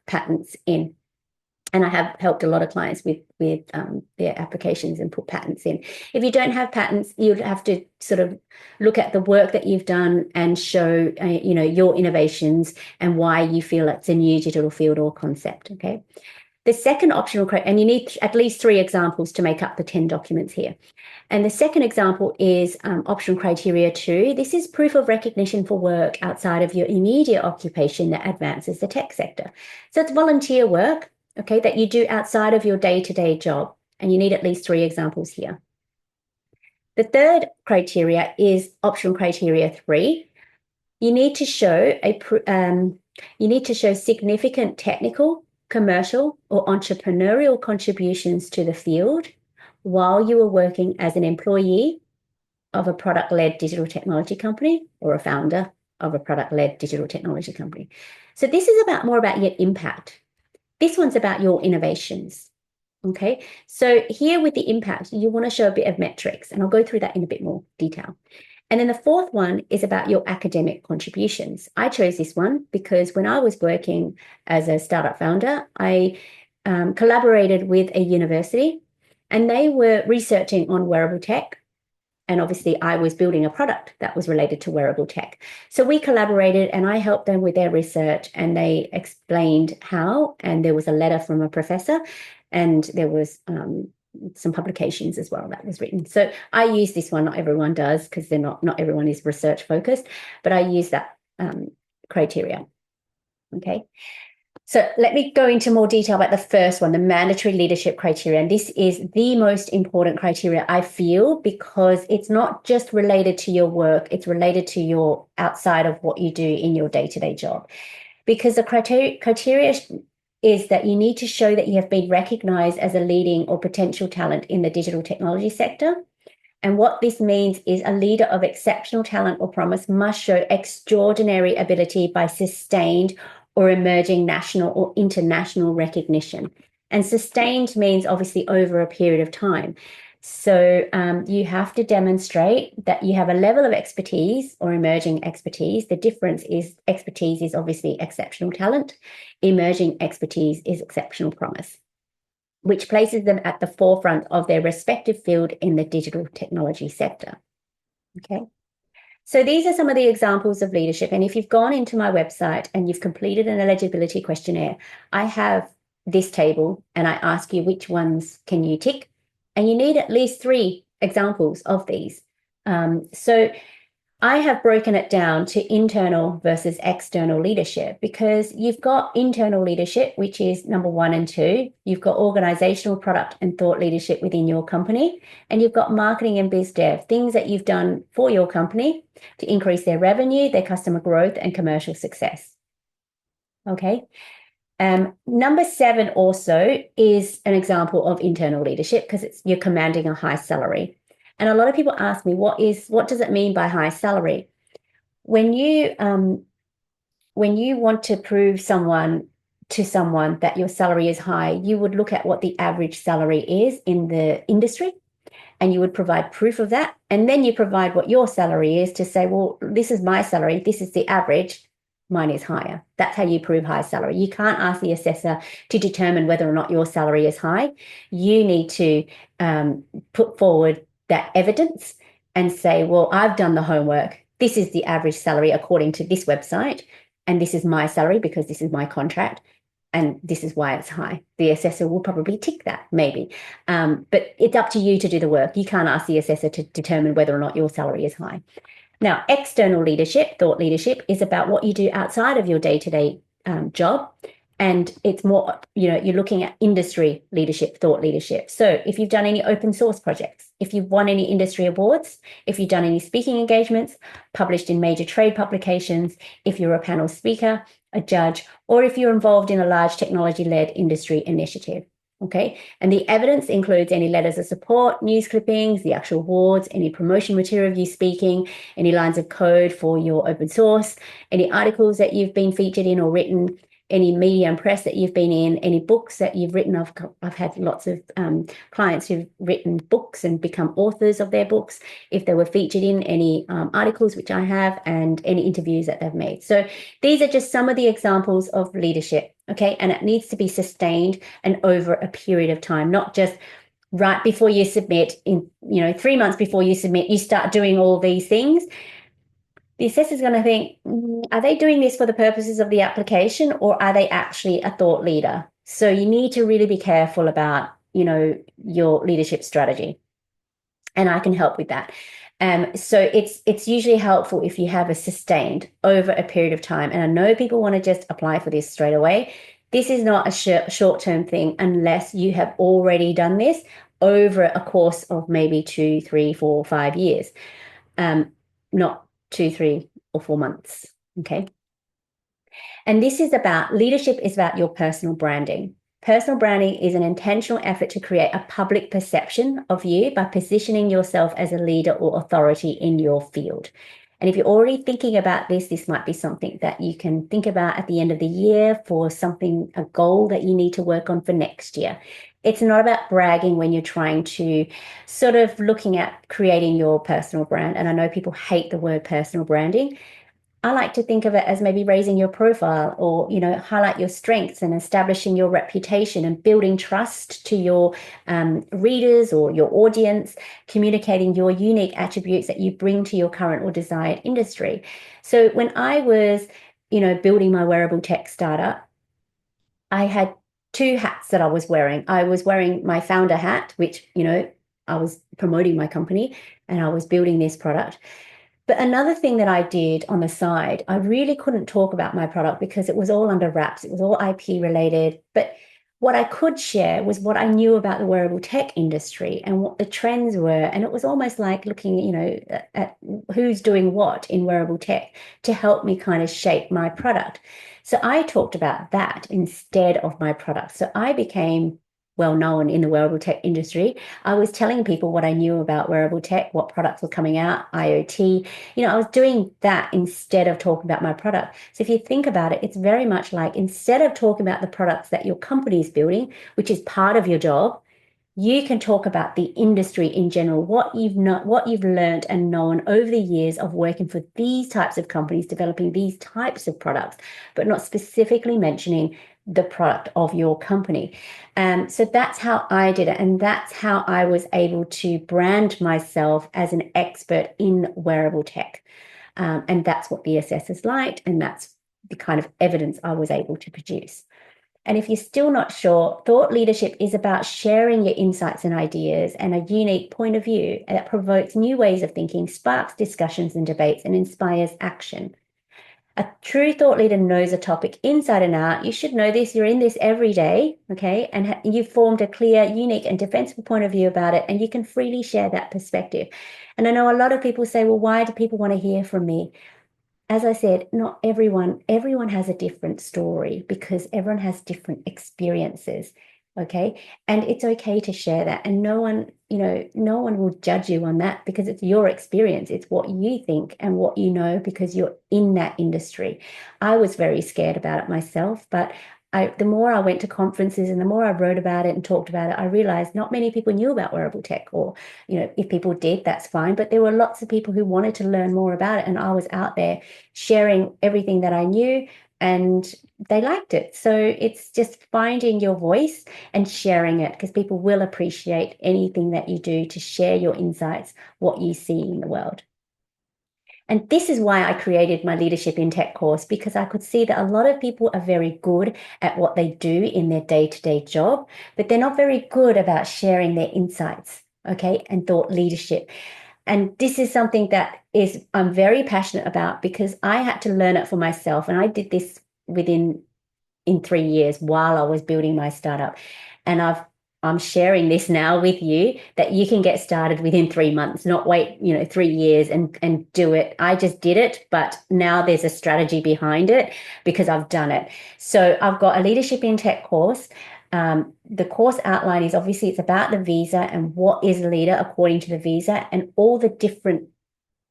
patents in. And I have helped a lot of clients with their applications and put patents in. If you don't have patents, you'd have to sort of look at the work that you've done and show, your innovations and why you feel it's a new digital field or concept. Okay. The second optional, and you need at least 3 examples to make up the 10 documents here. And the second example is optional criteria 2. This is proof of recognition for work outside of your immediate occupation that advances the tech sector. So it's volunteer work, okay, that you do outside of your day-to-day job, and you need at least 3 examples here. The third criteria is optional criteria 3. You need to show significant technical, commercial, or entrepreneurial contributions to the field while you were working as an employee of a product-led digital technology company or a founder of a product-led digital technology company. So this is more about your impact. This one's about your innovations. Okay, so here with the impact, you want to show a bit of metrics, and I'll go through that in a bit more detail. And then the fourth one is about your academic contributions. I chose this one because when I was working as a startup founder, I collaborated with a university, and they were researching on wearable tech. And obviously, I was building a product that was related to wearable tech. So we collaborated, and I helped them with their research, and they explained how. And there was a letter from a professor, and there was some publications as well that was written. So I use this one. Not everyone does, because not everyone is research focused, but I use that criteria. Okay. So let me go into more detail about the first one, the mandatory leadership criteria. And this is the most important criteria, I feel, because it's not just related to your work, it's related to your outside of what you do in your day-to-day job. Because the criteria is that you need to show that you have been recognized as a leading or potential talent in the digital technology sector. And what this means is a leader of exceptional talent or promise must show extraordinary ability by sustained or emerging national or international recognition. And sustained means obviously over a period of time. So you have to demonstrate that you have a level of expertise or emerging expertise. The difference is expertise is obviously exceptional talent. Emerging expertise is exceptional promise, which places them at the forefront of their respective field in the digital technology sector. Okay. So these are some of the examples of leadership. And if you've gone into my website and you've completed an eligibility questionnaire, I have this table, and I ask you which ones can you tick, and you need at least 3 examples of these. So I have broken it down to internal versus external leadership, because you've got internal leadership, which is number 1 and 2. You've got organizational, product and thought leadership within your company. And you've got marketing and biz dev, things that you've done for your company to increase their revenue, their customer growth and commercial success. Okay. Number 7 also is an example of internal leadership, because you're commanding a high salary. And a lot of people ask me, what does it mean by high salary? When you want to prove to someone that your salary is high, you would look at what the average salary is in the industry, and you would provide proof of that. And then you provide what your salary is to say, well, this is my salary, this is the average, mine is higher. That's how you prove high salary. You can't ask the assessor to determine whether or not your salary is high. You need to put forward that evidence and say, well, I've done the homework. This is the average salary according to this website, and this is my salary because this is my contract, and this is why it's high. The assessor will probably tick that, maybe. But it's up to you to do the work. You can't ask the assessor to determine whether or not your salary is high. Now, external leadership, thought leadership, is about what you do outside of your day-to-day job. And it's more, you're looking at industry leadership, thought leadership. So if you've done any open source projects, if you've won any industry awards, if you've done any speaking engagements, published in major trade publications, if you're a panel speaker, a judge, or if you're involved in a large technology-led industry initiative. Okay, and the evidence includes any letters of support, news clippings, the actual awards, any promotion material of you speaking, any lines of code for your open source, any articles that you've been featured in or written, any media and press that you've been in, any books that you've written. I've had lots of clients who've written books and become authors of their books if they were featured in any articles, which I have, and any interviews that they've made. So these are just some of the examples of leadership, okay? And it needs to be sustained and over a period of time, not just right before you submit, in 3 months before you submit, you start doing all these things. The assessor is going to think, are they doing this for the purposes of the application, or are they actually a thought leader? So you need to really be careful about, your leadership strategy. And I can help with that. So it's usually helpful if you have a sustained over a period of time. And I know people want to just apply for this straight away. This is not a short-term thing unless you have already done this over a course of maybe 2, 3, 4, 5 years. Not 2, 3, or 4 months. Okay. And this is about leadership, is about your personal branding. Personal branding is an intentional effort to create a public perception of you by positioning yourself as a leader or authority in your field. And if you're already thinking about this, this might be something that you can think about at the end of the year for something, a goal that you need to work on for next year. It's not about bragging when you're trying to sort of looking at creating your personal brand. And I know people hate the word personal branding. I like to think of it as maybe raising your profile, or, highlight your strengths and establishing your reputation and building trust to your readers or your audience, communicating your unique attributes that you bring to your current or desired industry. So when I was, building my wearable tech startup, I had 2 hats that I was wearing. I was wearing my founder hat, which, I was promoting my company and I was building this product. But another thing that I did on the side, I really couldn't talk about my product because it was all under wraps. It was all IP related. But what I could share was what I knew about the wearable tech industry and what the trends were. And it was almost like looking, at who's doing what in wearable tech to help me kind of shape my product. So I talked about that instead of my product. So I became well known in the wearable tech industry. I was telling people what I knew about wearable tech, what products were coming out, IoT. I was doing that instead of talking about my product. So if you think about it, it's very much like, instead of talking about the products that your company is building, which is part of your job, you can talk about the industry in general, what you've learned and known over the years of working for these types of companies, developing these types of products, but not specifically mentioning the product of your company. So that's how I did it. And that's how I was able to brand myself as an expert in wearable tech. And that's what the assessors liked. And that's the kind of evidence I was able to produce. And if you're still not sure, thought leadership is about sharing your insights and ideas and a unique point of view that provokes new ways of thinking, sparks discussions and debates, and inspires action. A true thought leader knows a topic inside and out. You should know this. You're in this every day, okay? And you've formed a clear, unique, and defensible point of view about it, and you can freely share that perspective. And I know a lot of people say, well, why do people want to hear from me? As I said, not everyone has a different story because everyone has different experiences. Okay. And it's okay to share that. And no one will judge you on that because it's your experience. It's what you think and what you know because you're in that industry. I was very scared about it myself, but the more I went to conferences and the more I wrote about it and talked about it, I realized not many people knew about wearable tech, or, if people did, that's fine. But there were lots of people who wanted to learn more about it. And I was out there sharing everything that I knew and they liked it. So it's just finding your voice and sharing it, because people will appreciate anything that you do to share your insights, what you see in the world. And this is why I created my Leadership in Tech course, because I could see that a lot of people are very good at what they do in their day-to-day job, but they're not very good about sharing their insights, okay, and thought leadership. And this is something that I'm very passionate about because I had to learn it for myself. And I did this within in 3 years while I was building my startup. And I'm sharing this now with you that you can get started within 3 months, not wait, 3 years and do it. I just did it, but now there's a strategy behind it because I've done it. So I've got a leadership in tech course. The course outline is obviously it's about the visa and what is a leader according to the visa and all the different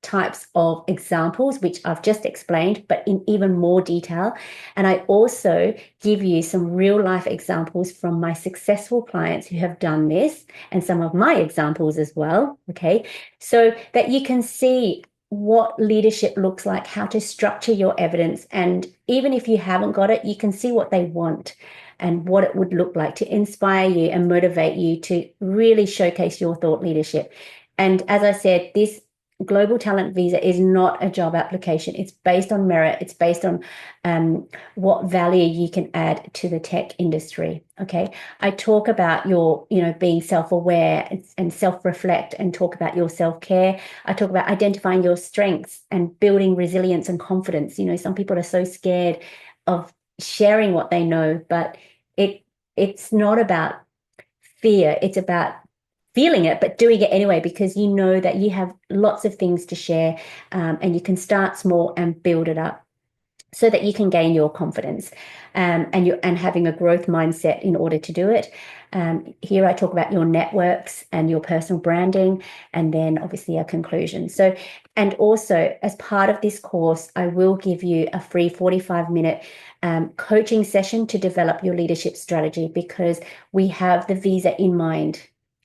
types of examples, which I've just explained, but in even more detail. And I also give you some real life examples from my successful clients who have done this and some of my examples as well. Okay. So that you can see what leadership looks like, how to structure your evidence. And even if you haven't got it, you can see what they want and what it would look like to inspire you and motivate you to really showcase your thought leadership. And as I said, this Global Talent Visa is not a job application. It's based on merit. It's based on what value you can add to the tech industry. Okay. I talk about your, being self-aware and self-reflect and talk about your self-care. I talk about identifying your strengths and building resilience and confidence. Some people are so scared of sharing what they know, but it's not about fear. It's about feeling it, but doing it anyway, because you know that you have lots of things to share, and you can start small and build it up so that you can gain your confidence, and having a growth mindset in order to do it. Here I talk about your networks and your personal branding, and then obviously a conclusion. So, and also as part of this course, I will give you a free 45-minute coaching session to develop your leadership strategy, because we have the visa in mind.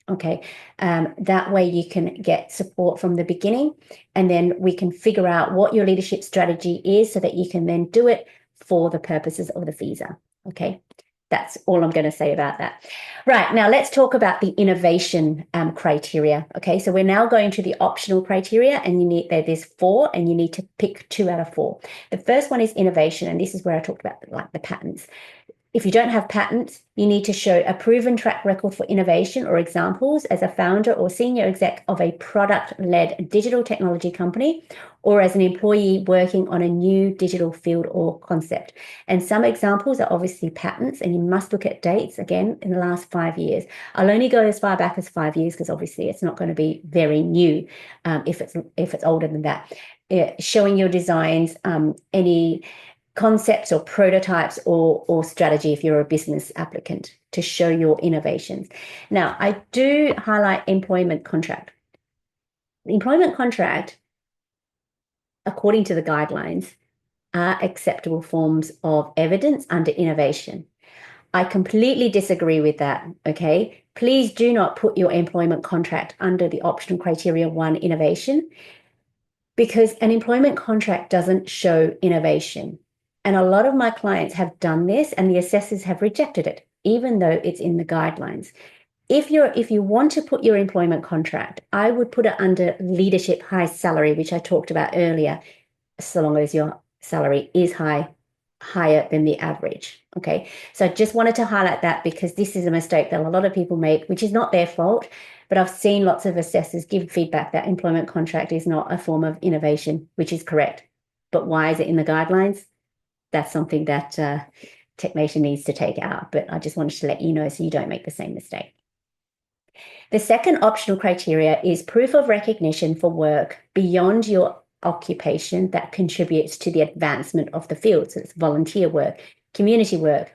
Okay, that way you can get support from the beginning, and then we can figure out what your leadership strategy is so that you can then do it for the purposes of the visa. Okay, that's all I'm going to say about that. Right, now let's talk about the innovation criteria. Okay, so we're now going to the optional criteria, and there's 4, and you need to pick 2 out of 4. The first one is innovation, and this is where I talked about like the patents. If you don't have patents, you need to show a proven track record for innovation or examples as a founder or senior exec of a product-led digital technology company, or as an employee working on a new digital field or concept. And some examples are obviously patents, and you must look at dates again in the last 5 years. I'll only go as far back as 5 years because obviously it's not going to be very new if it's older than that. Showing your designs, any concepts or prototypes or strategy if you're a business applicant, to show your innovations. Now, I do highlight employment contract. The employment contract, according to the guidelines, are acceptable forms of evidence under innovation. I completely disagree with that, okay? Please do not put your employment contract under the optional criteria 1 innovation, because an employment contract doesn't show innovation. And a lot of my clients have done this, and the assessors have rejected it, even though it's in the guidelines. If you want to put your employment contract, I would put it under leadership high salary, which I talked about earlier, so long as your salary is higher than the average. Okay. So I just wanted to highlight that, because this is a mistake that a lot of people make, which is not their fault, but I've seen lots of assessors give feedback that employment contract is not a form of innovation, which is correct. But why is it in the guidelines? That's something that TechNation needs to take out, but I just wanted to let you know so you don't make the same mistake. The second optional criteria is proof of recognition for work beyond your occupation that contributes to the advancement of the field. So it's volunteer work, community work,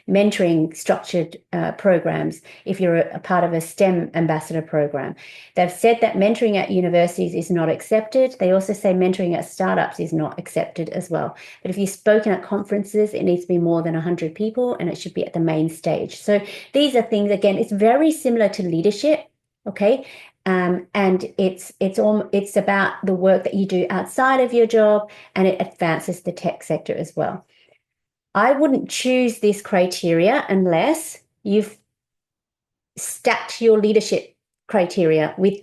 mentoring, structured programs, if you're a part of a STEM ambassador program. They've said that mentoring at universities is not accepted. They also say mentoring at startups is not accepted as well. But if you've spoken at conferences, it needs to be more than 100 people, and it should be at the main stage. So these are things, again, it's very similar to leadership, okay? And it's about the work that you do outside of your job, and it advances the tech sector as well. I wouldn't choose this criteria unless you've stacked your leadership criteria with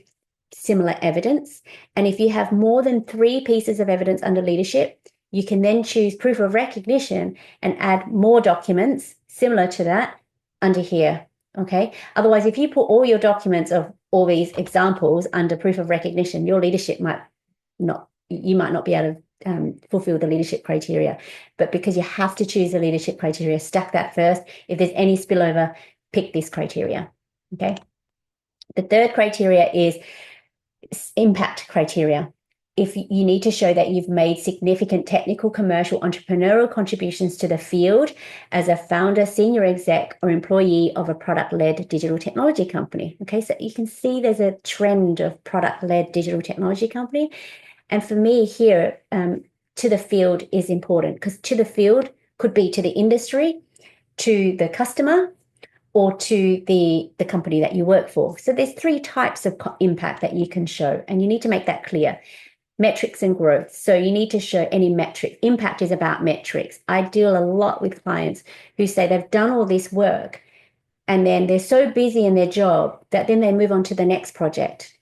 similar evidence. And if you have more than 3 pieces of evidence under leadership, you can then choose proof of recognition and add more documents similar to that under here. Okay. Otherwise, if you put all your documents of all these examples under proof of recognition, your leadership you might not be able to fulfill the leadership criteria. But because you have to choose the leadership criteria, stack that first. If there's any spillover, pick this criteria. Okay. The third criteria is impact criteria. If you need to show that you've made significant technical, commercial, entrepreneurial contributions to the field as a founder, senior exec, or employee of a product-led digital technology company. Okay, so you can see there's a trend of product-led digital technology company. And for me here, to the field is important, because to the field could be to the industry, to the customer, or to the company that you work for. So there's three types of impact that you can show, and you need to make that clear. Metrics and growth. So you need to show any metric. Impact is about metrics. I deal a lot with clients who say they've done all this work and then they're so busy in their job that then they move on to the next project.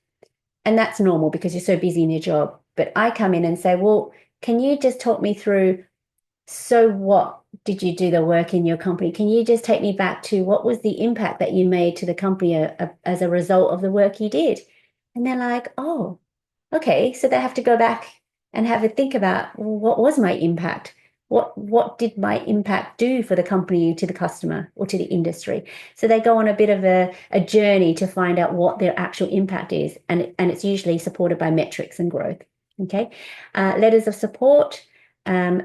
And that's normal because you're so busy in your job. But I come in and say, well, can you just talk me through, so what did you do the work in your company? Can you just take me back to what was the impact that you made to the company as a result of the work you did? And they're like, oh, okay. So they have to go back and have a think about, well, what was my impact? What did my impact do for the company, to the customer, or to the industry? So they go on a bit of a journey to find out what their actual impact is. And it's usually supported by metrics and growth. Okay. Letters of support.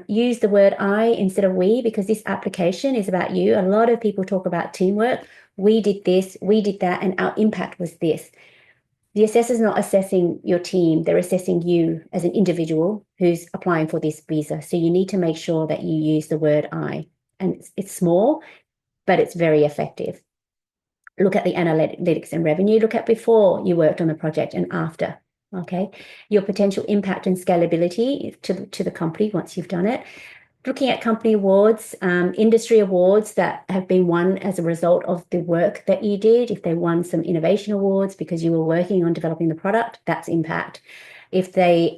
Use the word I instead of we, because this application is about you. A lot of people talk about teamwork. We did this, we did that, and our impact was this. The assessor's not assessing your team, they're assessing you as an individual who's applying for this visa. So you need to make sure that you use the word I. And it's small, but it's very effective. Look at the analytics and revenue. Look at before you worked on the project and after. Okay. Your potential impact and scalability to the company once you've done it. Looking at company awards, industry awards that have been won as a result of the work that you did. If they won some innovation awards because you were working on developing the product, that's impact. If they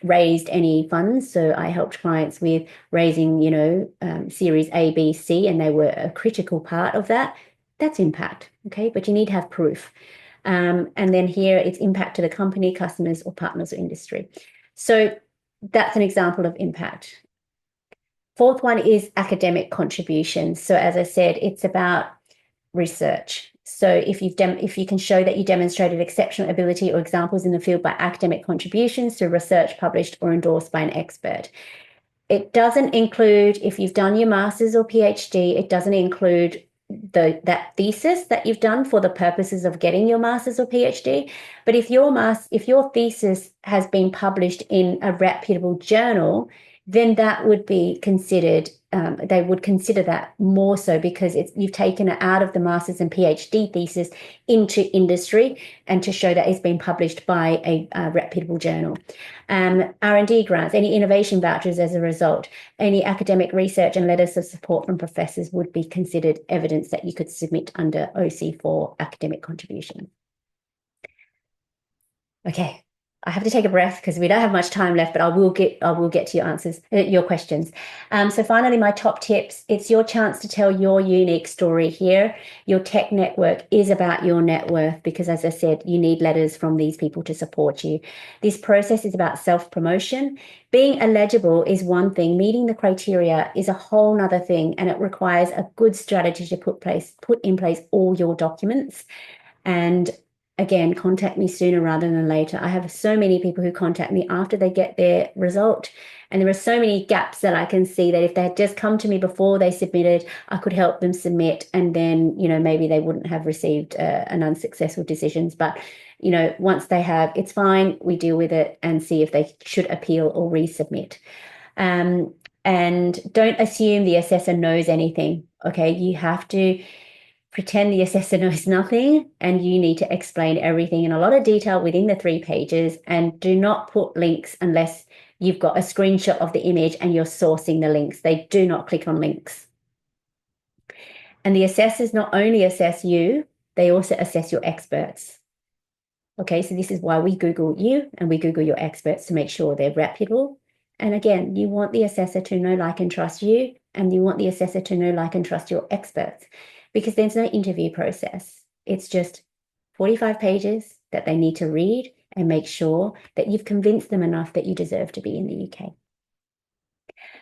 raised any funds, so I helped clients with raising, series A, B, C, and they were a critical part of that, that's impact. Okay, but you need to have proof. And then here it's impact to the company, customers, or partners or industry. So that's an example of impact. Fourth one is academic contributions. So as I said, it's about research. So if you can show that you demonstrated exceptional ability or examples in the field by academic contributions through research published or endorsed by an expert. It doesn't include, if you've done your master's or PhD, it doesn't include that thesis that you've done for the purposes of getting your master's or PhD. But if your thesis has been published in a reputable journal, then that would be considered, they would consider that more so, because you've taken it out of the master's and PhD thesis into industry, and to show that it's been published by a reputable journal. R&D grants, any innovation vouchers as a result, any academic research and letters of support from professors would be considered evidence that you could submit under OC4 academic contribution. Okay. I have to take a breath because we don't have much time left, but I will get to your answers, your questions. So finally, my top tips. It's your chance to tell your unique story here. Your tech network is about your net worth, because as I said, you need letters from these people to support you. This process is about self-promotion. Being eligible is one thing. Meeting the criteria is a whole nother thing, and it requires a good strategy to put in place all your documents. And again, contact me sooner rather than later. I have so many people who contact me after they get their result. And there are so many gaps that I can see that if they had just come to me before they submitted, I could help them submit. And then, maybe they wouldn't have received an unsuccessful decisions. But, once they have, it's fine. We deal with it and see if they should appeal or resubmit. And don't assume the assessor knows anything. Okay, you have to pretend the assessor knows nothing, and you need to explain everything in a lot of detail within the 3 pages, and do not put links unless you've got a screenshot of the image and you're sourcing the links. They do not click on links. And the assessors not only assess you, they also assess your experts. Okay, so this is why we Google you and we Google your experts to make sure they're reputable. And again, you want the assessor to know, like, and trust you, and you want the assessor to know, like, and trust your experts. Because there's no interview process. It's just 45 pages that they need to read and make sure that you've convinced them enough that you deserve to be in the UK.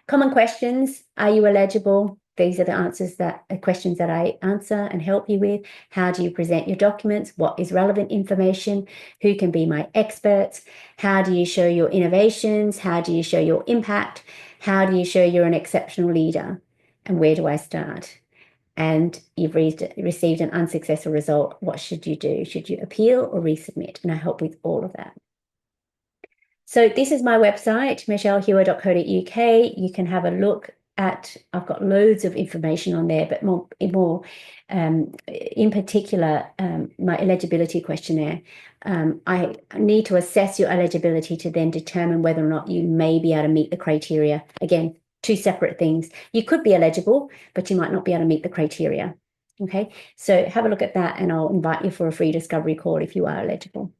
Common questions. Are you eligible? These are the answers that questions that I answer and help you with. How do you present your documents? What is relevant information? Who can be my experts? How do you show your innovations? How do you show your impact? How do you show you're an exceptional leader? And where do I start? And you've received an unsuccessful result. What should you do? Should you appeal or resubmit? And I help with all of that. So this is my website, michellehewer.co.uk. You can have a look at, I've got loads of information on there, but more in particular, my eligibility questionnaire. I need to assess your eligibility to then determine whether or not you may be able to meet the criteria. Again, two separate things. You could be eligible, but you might not be able to meet the criteria. Okay, so have a look at that, and I'll invite you for a free discovery call if you are eligible.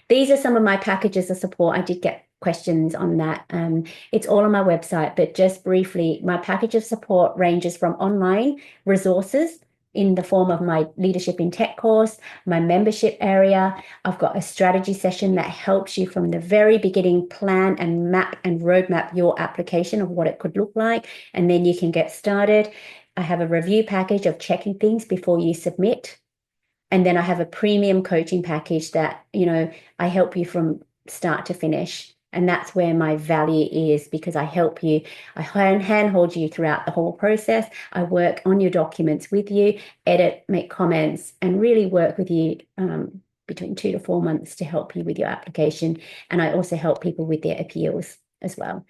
These are some of my packages of support. I did get questions on that. It's all on my website, but just briefly, my package of support ranges from online resources in the form of my leadership in tech course, my membership area. I've got a strategy session that helps you from the very beginning plan and map and roadmap your application of what it could look like, and then you can get started. I have a review package of checking things before you submit. And then I have a premium coaching package that, I help you from start to finish. And that's where my value is, because I help you. I handhold you throughout the whole process. I work on your documents with you, edit, make comments, and really work with you between 2 to 4 months to help you with your application. And I also help people with their appeals as well.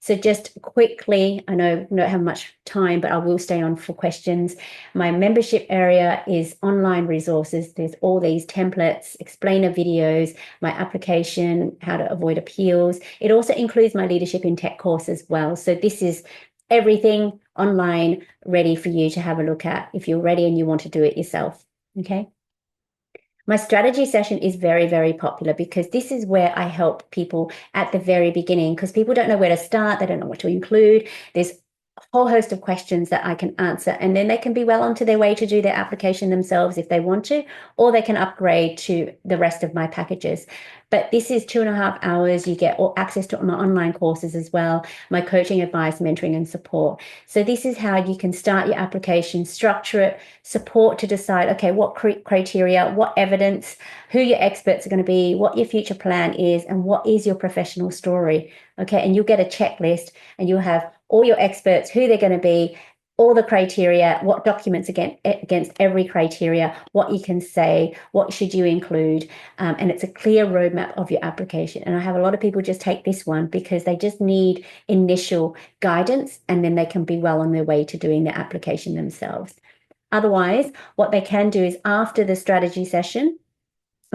So just quickly, I know I don't have much time, but I will stay on for questions. My membership area is online resources. There's all these templates, explainer videos, my application, how to avoid appeals. It also includes my leadership in tech course as well. So this is everything online ready for you to have a look at if you're ready and you want to do it yourself. Okay. My strategy session is very, very popular because this is where I help people at the very beginning, because people don't know where to start. They don't know what to include. There's a whole host of questions that I can answer, and then they can be well onto their way to do their application themselves if they want to, or they can upgrade to the rest of my packages. But this is 2.5 hours. You get all access to my online courses as well, my coaching, advice, mentoring, and support. So this is how you can start your application, structure it, support to decide, okay, what criteria, what evidence, who your experts are going to be, what your future plan is, and what is your professional story. Okay, and you'll get a checklist, and you'll have all your experts, who they're going to be, all the criteria, what documents against every criteria, what you can say, what should you include, and it's a clear roadmap of your application. And I have a lot of people just take this one because they just need initial guidance, and then they can be well on their way to doing the application themselves. Otherwise, what they can do is after the strategy session,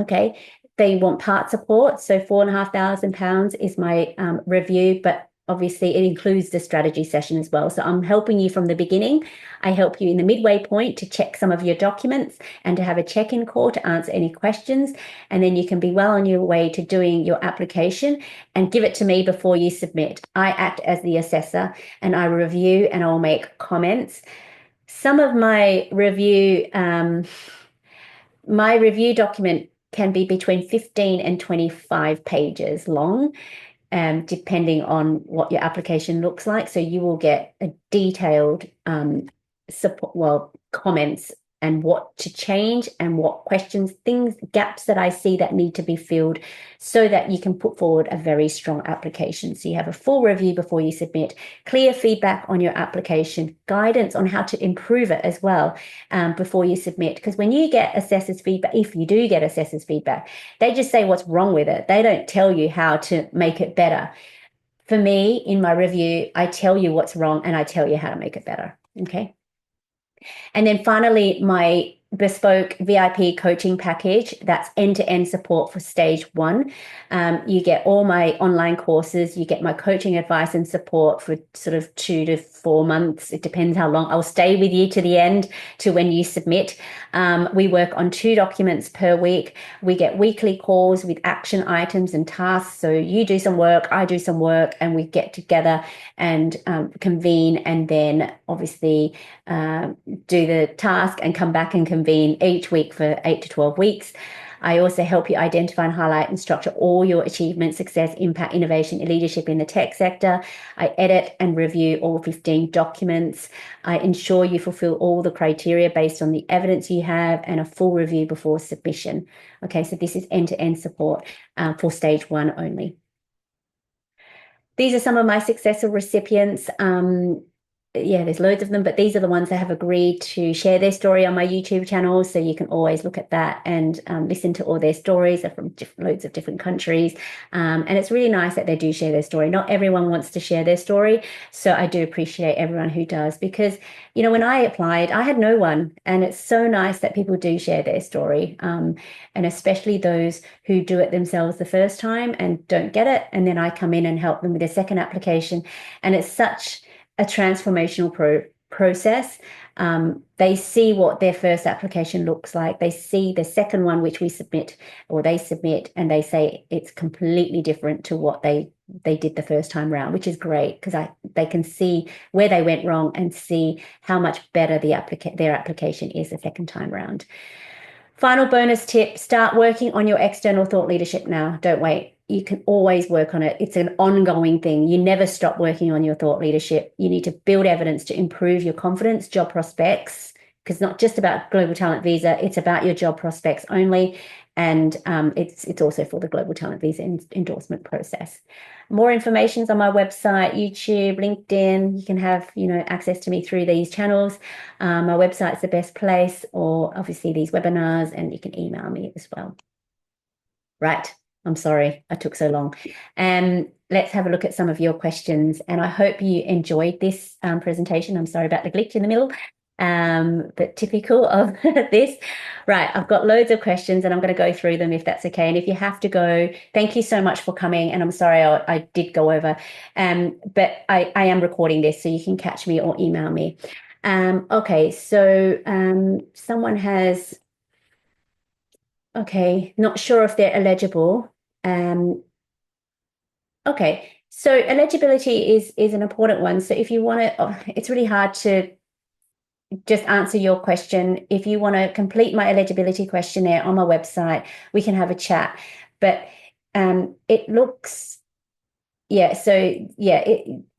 okay, they want part support. So £4,500 is my review, but obviously it includes the strategy session as well. So I'm helping you from the beginning. I help you in the midway point to check some of your documents and to have a check-in call to answer any questions. And then you can be well on your way to doing your application and give it to me before you submit. I act as the assessor, and I review and I'll make comments. Some of my review document can be between 15 and 25 pages long, depending on what your application looks like. So you will get a detailed comments and what to change and what questions, gaps that I see that need to be filled so that you can put forward a very strong application. So you have a full review before you submit, clear feedback on your application, guidance on how to improve it as well before you submit. Because when you get assessors feedback, if you do get assessors feedback, they just say what's wrong with it. They don't tell you how to make it better. For me, in my review, I tell you what's wrong and I tell you how to make it better. Okay. And then finally, my bespoke VIP coaching package, that's end-to-end support for stage 1. You get all my online courses, you get my coaching advice and support for sort of 2 to 4 months. It depends how long. I'll stay with you to the end, to when you submit. We work on 2 documents per week. We get weekly calls with action items and tasks. So you do some work, I do some work, and we get together and convene, and then obviously do the task and come back and convene each week for 8 to 12 weeks. I also help you identify and highlight and structure all your achievements, success, impact, innovation, and leadership in the tech sector. I edit and review all 15 documents. I ensure you fulfill all the criteria based on the evidence you have, and a full review before submission. Okay, so this is end-to-end support for stage 1 only. These are some of my successful recipients. Yeah, there's loads of them, but these are the ones that have agreed to share their story on my YouTube channel. So you can always look at that and listen to all their stories. They're from loads of different countries. And it's really nice that they do share their story. Not everyone wants to share their story. So I do appreciate everyone who does, because, you know, when I applied, I had no one. And it's so nice that people do share their story. And especially those who do it themselves the first time and don't get it. And then I come in and help them with their second application. And it's such a transformational process. They see what their first application looks like. They see the second one, which we submit, or they submit, and they say it's completely different to what they did the first time round, which is great, because they can see where they went wrong and see how much better their application is the second time round. Final bonus tip: start working on your external thought leadership now. Don't wait. You can always work on it. It's an ongoing thing. You never stop working on your thought leadership. You need to build evidence to improve your confidence, job prospects, because it's not just about Global Talent Visa, it's about your job prospects only. And it's also for the Global Talent Visa endorsement process. More information is on my website, YouTube, LinkedIn. You can have, you know, access to me through these channels. My website's the best place, or obviously these webinars, and you can email me as well. Right. I'm sorry I took so long. Let's have a look at some of your questions. And I hope you enjoyed this presentation. I'm sorry about the glitch in the middle, but typical of this. Right, I've got loads of questions and I'm going to go through them if that's okay. And if you have to go, thank you so much for coming. And I'm sorry I did go over, but I am recording this, so you can catch me or email me. Okay, so someone has, okay, not sure if they're eligible. Okay, so eligibility is an important one. So if you want to, it's really hard to just answer your question. If you want to complete my eligibility questionnaire on my website, we can have a chat. But it looks, yeah, so yeah,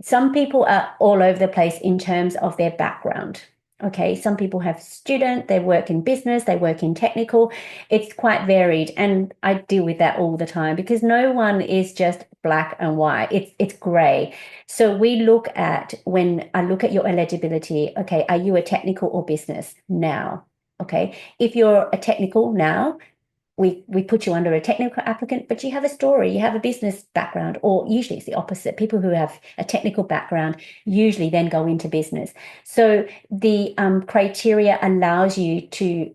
some people are all over the place in terms of their background. Okay, some people have student, they work in business, they work in technical. It's quite varied, and I deal with that all the time, because no one is just black and white. It's gray. So we look at, when I look at your eligibility, okay, are you a technical or business now? Okay, if you're a technical now, we put you under a technical applicant, but you have a story, you have a business background, or usually it's the opposite. People who have a technical background usually then go into business. So the criteria allows you to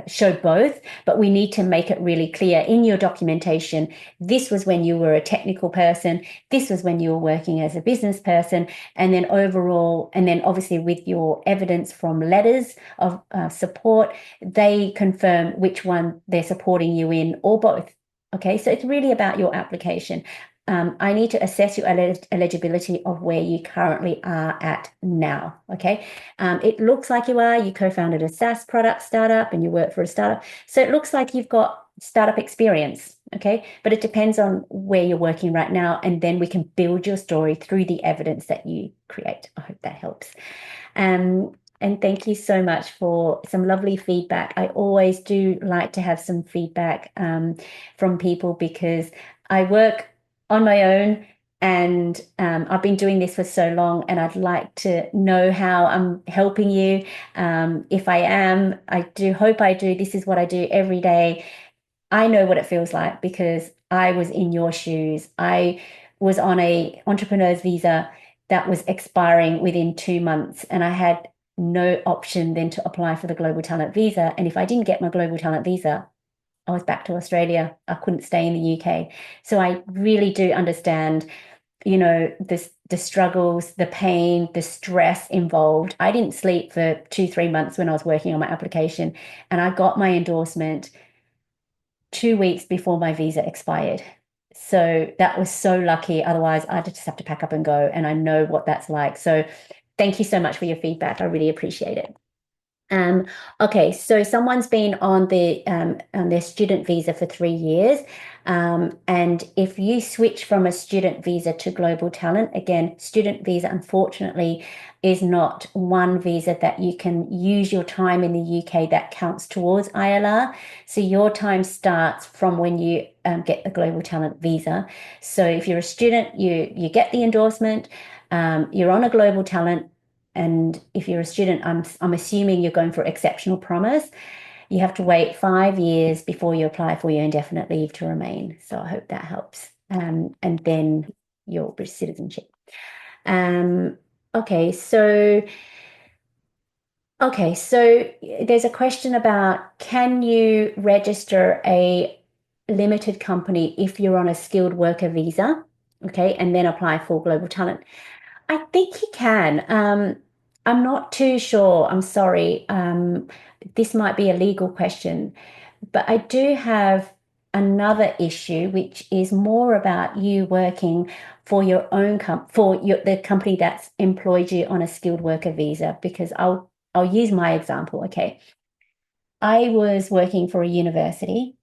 show both, but we need to make it really clear in your documentation. This was when you were a technical person. This was when you were working as a business person. And then overall, and then obviously with your evidence from letters of support, they confirm which one they're supporting you in, or both. Okay, so it's really about your application. I need to assess your eligibility of where you currently are at now. Okay, it looks like you co-founded a SaaS product startup and you work for a startup. So it looks like you've got startup experience. Okay, but it depends on where you're working right now, and then we can build your story through the evidence that you create. I hope that helps. And thank you so much for some lovely feedback. I always do like to have some feedback from people, because I work on my own, and I've been doing this for so long, and I'd like to know how I'm helping you. If I am, I do hope I do. This is what I do every day. I know what it feels like, because I was in your shoes. I was on a entrepreneur's visa that was expiring within 2 months, and I had no option then to apply for the Global Talent Visa. And if I didn't get my Global Talent Visa, I was back to Australia. I couldn't stay in the UK. So I really do understand, you know, the struggles, the pain, the stress involved. I didn't sleep for 2-3 months when I was working on my application, and I got my endorsement 2 weeks before my visa expired. So that was so lucky. Otherwise, I'd just have to pack up and go. And I know what that's like. So thank you so much for your feedback. I really appreciate it. Um, okay, so someone's been on their student visa for 3 years, and if you switch from a student visa to global talent, again, student visa unfortunately is not one visa that you can use your time in the UK that counts towards ILR. So your time starts from when you get the global talent visa. So if you're a student, you get the endorsement, you're on a global talent. And if you're a student, I'm assuming you're going for exceptional promise. You have to wait 5 years before you apply for your indefinite leave to remain. So I hope that helps. And then your British citizenship. Um, okay, so so there's a question about, can you register a limited company if you're on a skilled worker visa? Okay, and then apply for global talent. I think he can. I'm not too sure. I'm sorry. This might be a legal question, but I do have another issue, which is more about you working for your own the company that's employed you on a skilled worker visa. Because I'll use my example. Okay, I was working for a university,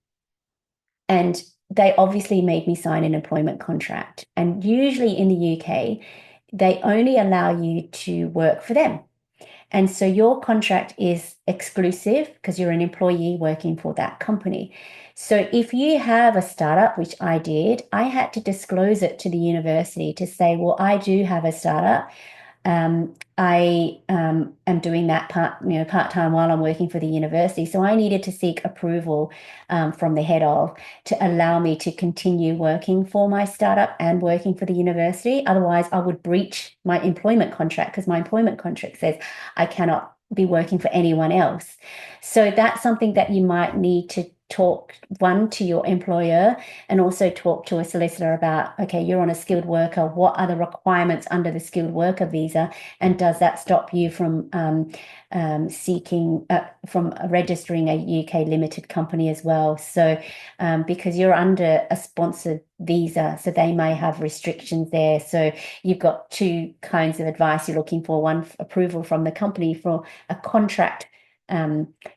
and they obviously made me sign an employment contract. And usually in the UK, they only allow you to work for them. And so your contract is exclusive because you're an employee working for that company. So if you have a startup, which I did, I had to disclose it to the university to say, well, I do have a startup. I am doing that part-time while I'm working for the university. So I needed to seek approval from the head of to allow me to continue working for my startup and working for the university. Otherwise, I would breach my employment contract because my employment contract says I cannot be working for anyone else. So that's something that you might need to talk to your employer, and also talk to a solicitor about, okay, you're on a skilled worker. What are the requirements under the skilled worker visa? And does that stop you from from registering a UK limited company as well? So because you're under a sponsored visa, so they may have restrictions there. So you've got two kinds of advice you're looking for: one, approval from the company for a contract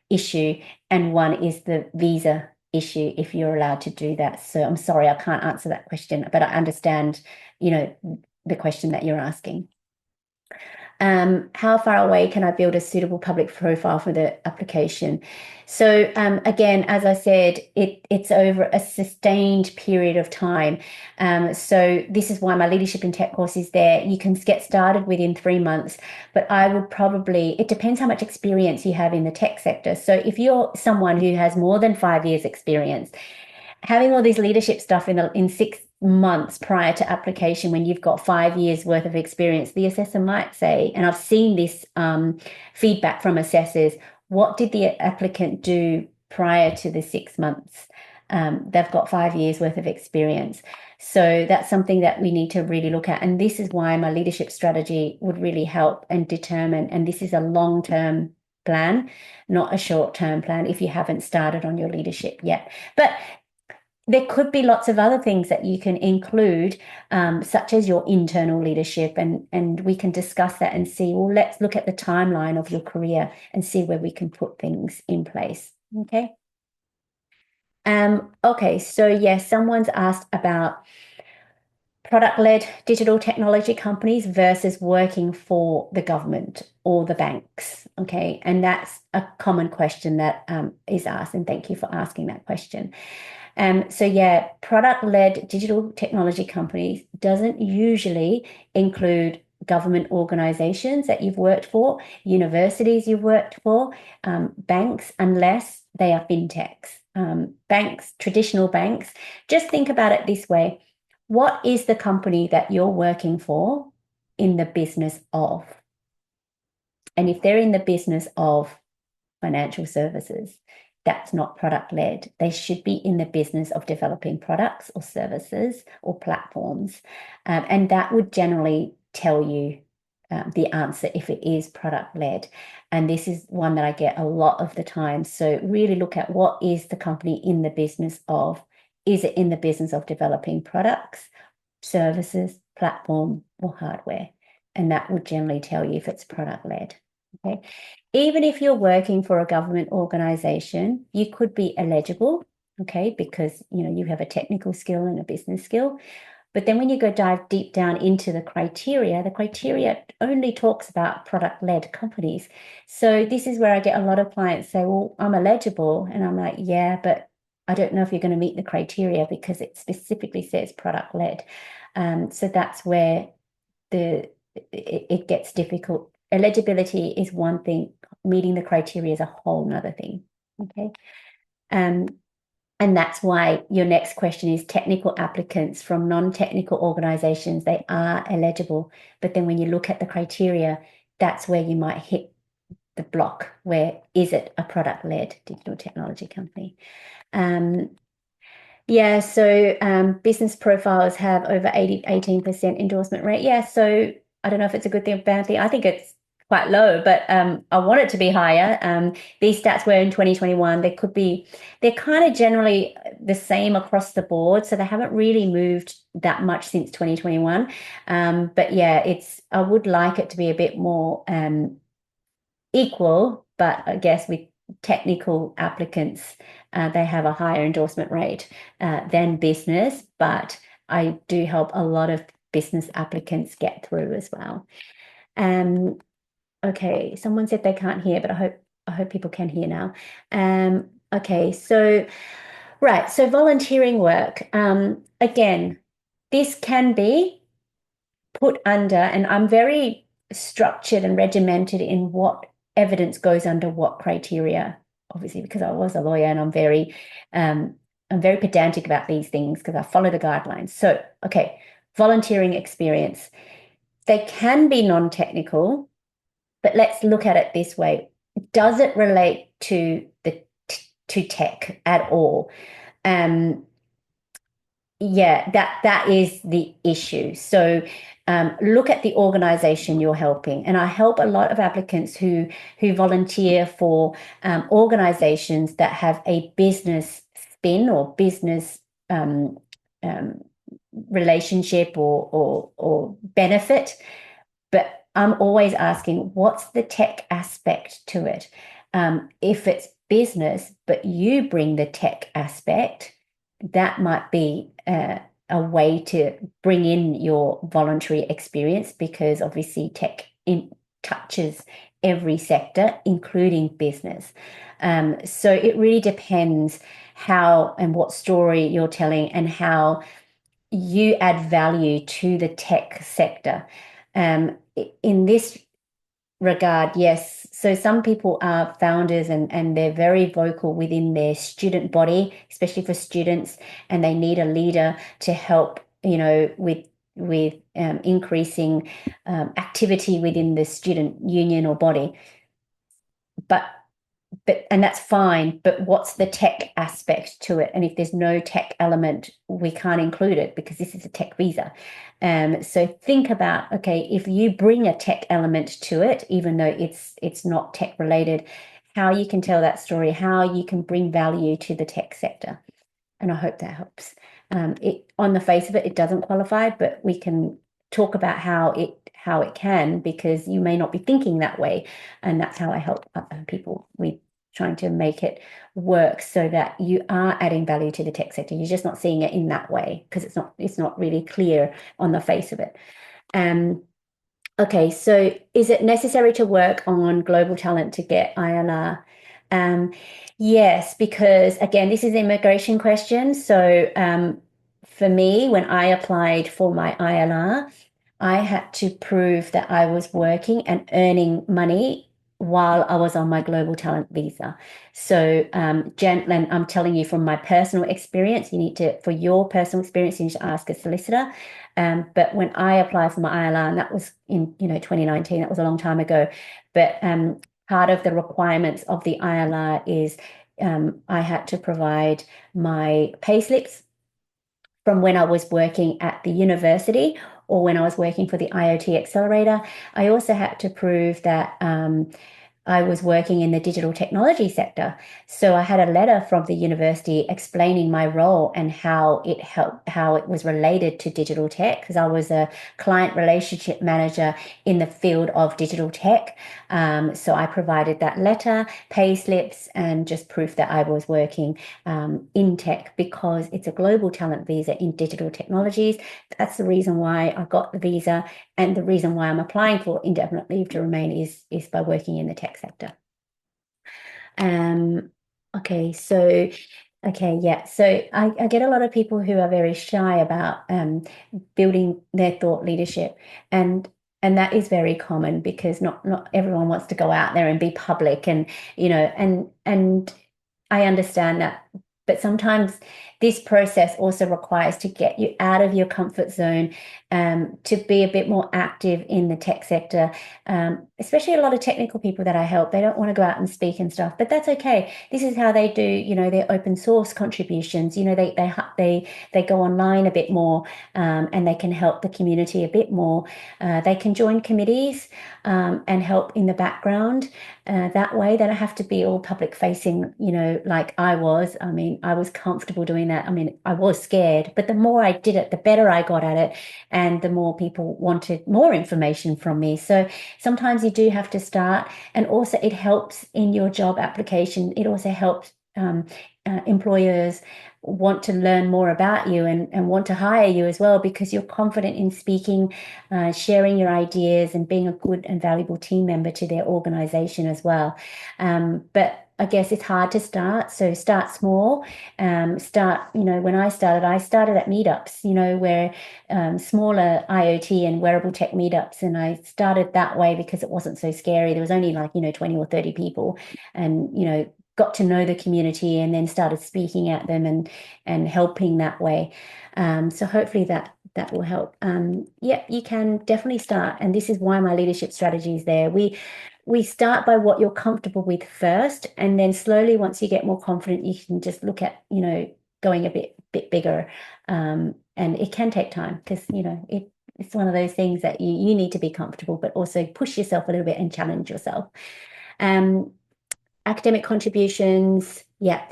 issue, and one is the visa issue, if you're allowed to do that. So I'm sorry, I can't answer that question, but I understand, the question that you're asking. How far away can I build a suitable public profile for the application? So again, as I said, it's over a sustained period of time. So this is why my leadership in tech course is there. You can get started within 3 months, but I would probably, it depends how much experience you have in the tech sector. So if you're someone who has more than 5 years experience, having all this leadership stuff in 6 months prior to application, when you've got 5 years worth of experience, the assessor might say, and I've seen this feedback from assessors, what did the applicant do prior to the 6 months? They've got 5 years worth of experience. So that's something that we need to really look at. And this is why my leadership strategy would really help and determine, and this is a long-term plan, not a short-term plan if you haven't started on your leadership yet. But there could be lots of other things that you can include, such as your internal leadership, and we can discuss that and see, well, let's look at the timeline of your career and see where we can put things in place. Okay. Okay, so yes, someone's asked about product-led digital technology companies versus working for the government or the banks. Okay, and that's a common question that is asked, and thank you for asking that question. So yeah, product-led digital technology companies doesn't usually include government organizations that you've worked for, universities you've worked for, banks, unless they are fintechs. Banks, traditional banks, just think about it this way. What is the company that you're working for in the business of? And if they're in the business of financial services, that's not product led. They should be in the business of developing products or services or platforms. And that would generally tell you the answer if it is product led. And this is one that I get a lot of the time. So really look at, what is the company in the business of? Is it in the business of developing products, services, platform, or hardware? And that would generally tell you if it's product led. Okay. Even if you're working for a government organization, you could be eligible, okay, because you have a technical skill and a business skill. But then when you go dive deep down into the criteria only talks about product-led companies. So this is where I get a lot of clients say, well, I'm eligible. And I'm like, yeah, but I don't know if you're going to meet the criteria because it specifically says product-led. So that's where it gets difficult. Eligibility is one thing, meeting the criteria is a whole nother thing. Okay. Um, and that's why your next question is technical applicants from non-technical organizations, they are eligible. But then when you look at the criteria, that's where you might hit the block. Where is it a product-led digital technology company? Um, yeah, so business profiles have over 18% endorsement rate. Yeah, so I don't know if it's a good thing or bad thing. I think it's quite low, but I want it to be higher. These stats were in 2021. They're kind of generally the same across the board, so they haven't really moved that much since 2021. But yeah, I would like it to be a bit more equal, but I guess with technical applicants, they have a higher endorsement rate than business, but I do help a lot of business applicants get through as well. Okay, someone said they can't hear, but I hope people can hear now. Okay, so right, so volunteering work. Again, this can be put under, and I'm very structured and regimented in what evidence goes under what criteria, obviously, because I was a lawyer and I'm very pedantic about these things because I follow the guidelines. So, okay, volunteering experience. They can be non-technical, but let's look at it this way. Does it relate to tech at all? Yeah, that is the issue. So look at the organization you're helping. And I help a lot of applicants who volunteer for organizations that have a business spin or business um, relationship or benefit. But I'm always asking, what's the tech aspect to it? If it's business, but you bring the tech aspect, that might be a way to bring in your voluntary experience because obviously touches every sector, including business. So it really depends how and what story you're telling and how you add value to the tech sector. In this regard, yes. So some people are founders and they're very vocal within their student body, especially for students, and they need a leader to help, with increasing activity within the student union or body. But and that's fine, but what's the tech aspect to it? And if there's no tech element, we can't include it because this is a tech visa. So think about, okay, if you bring a tech element to it, even though it's not tech related, how you can tell that story, how you can bring value to the tech sector. And I hope that helps. On the face of it, it doesn't qualify, but we can talk about how it can, because you may not be thinking that way. And that's how I help people with trying to make it work so that you are adding value to the tech sector. You're just not seeing it in that way because it's not really clear on the face of it. Okay, so is it necessary to work on global talent to get ILR? Yes, because again, this is an immigration question. So for me, when I applied for my ILR, I had to prove that I was working and earning money while I was on my global talent visa. So, Jen, and I'm telling you from my personal experience, for your personal experience, you need to ask a solicitor. But when I applied for my ILR, and that was in 2019, that was a long time ago. But part of the requirements of the ILR is I had to provide my payslips from when I was working at the university or when I was working for the IoT accelerator. I also had to prove that I was working in the digital technology sector. So I had a letter from the university explaining my role and how it helped, how it was related to digital tech, because I was a client relationship manager in the field of digital tech. So I provided that letter, pay slips, and just proof that I was working in tech because it's a global talent visa in digital technologies. That's the reason why I got the visa, and the reason why I'm applying for indefinite leave to remain is by working in the tech sector. Um, okay, so okay, yeah. So I get a lot of people who are very shy about building their thought leadership, and and that is very common because not everyone wants to go out there and be public, and and I understand that. But sometimes this process also requires to get you out of your comfort zone, to be a bit more active in the tech sector. Especially a lot of technical people that I help, they don't want to go out and speak and stuff, but that's okay. This is how they do, their open source contributions. They go online a bit more, and they can help the community a bit more. They can join committees, and help in the background. That way, they don't have to be all public facing, like I was. I mean, I was comfortable doing that. I mean, I was scared, but the more I did it, the better I got at it, and the more people wanted more information from me. So sometimes you do have to start, and also it helps in your job application. It also helps employers want to learn more about you, and want to hire you as well because you're confident in speaking, sharing your ideas, and being a good and valuable team member to their organization as well. But I guess it's hard to start. So start small. When I started at meetups, where smaller IoT and wearable tech meetups. And I started that way because it wasn't so scary. There was only 20 or 30 people, and, got to know the community and then started speaking at them and helping that way. So hopefully that will help. Yeah, you can definitely start. And this is why my leadership strategy is there. We start by what you're comfortable with first, and then slowly, once you get more confident, you can just look at, going a bit bigger. And it can take time because, it's one of those things that you need to be comfortable, but also push yourself a little bit and challenge yourself. Um, Academic contributions, yeah.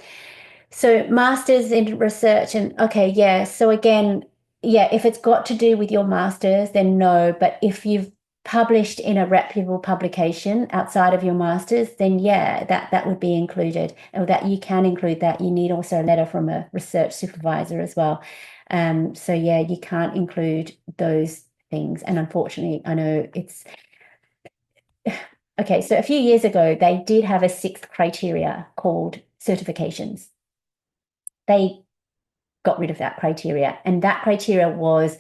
So masters in research, and okay, yeah. So again, yeah, if it's got to do with your masters, then no. But if you've published in a reputable publication outside of your masters, then yeah, that would be included, or that you can include that. You need also a letter from a research supervisor as well. So yeah, you can't include those things. And unfortunately, I know it's okay. So a few years ago, they did have a sixth criteria called certifications. They got rid of that criteria. And that criteria was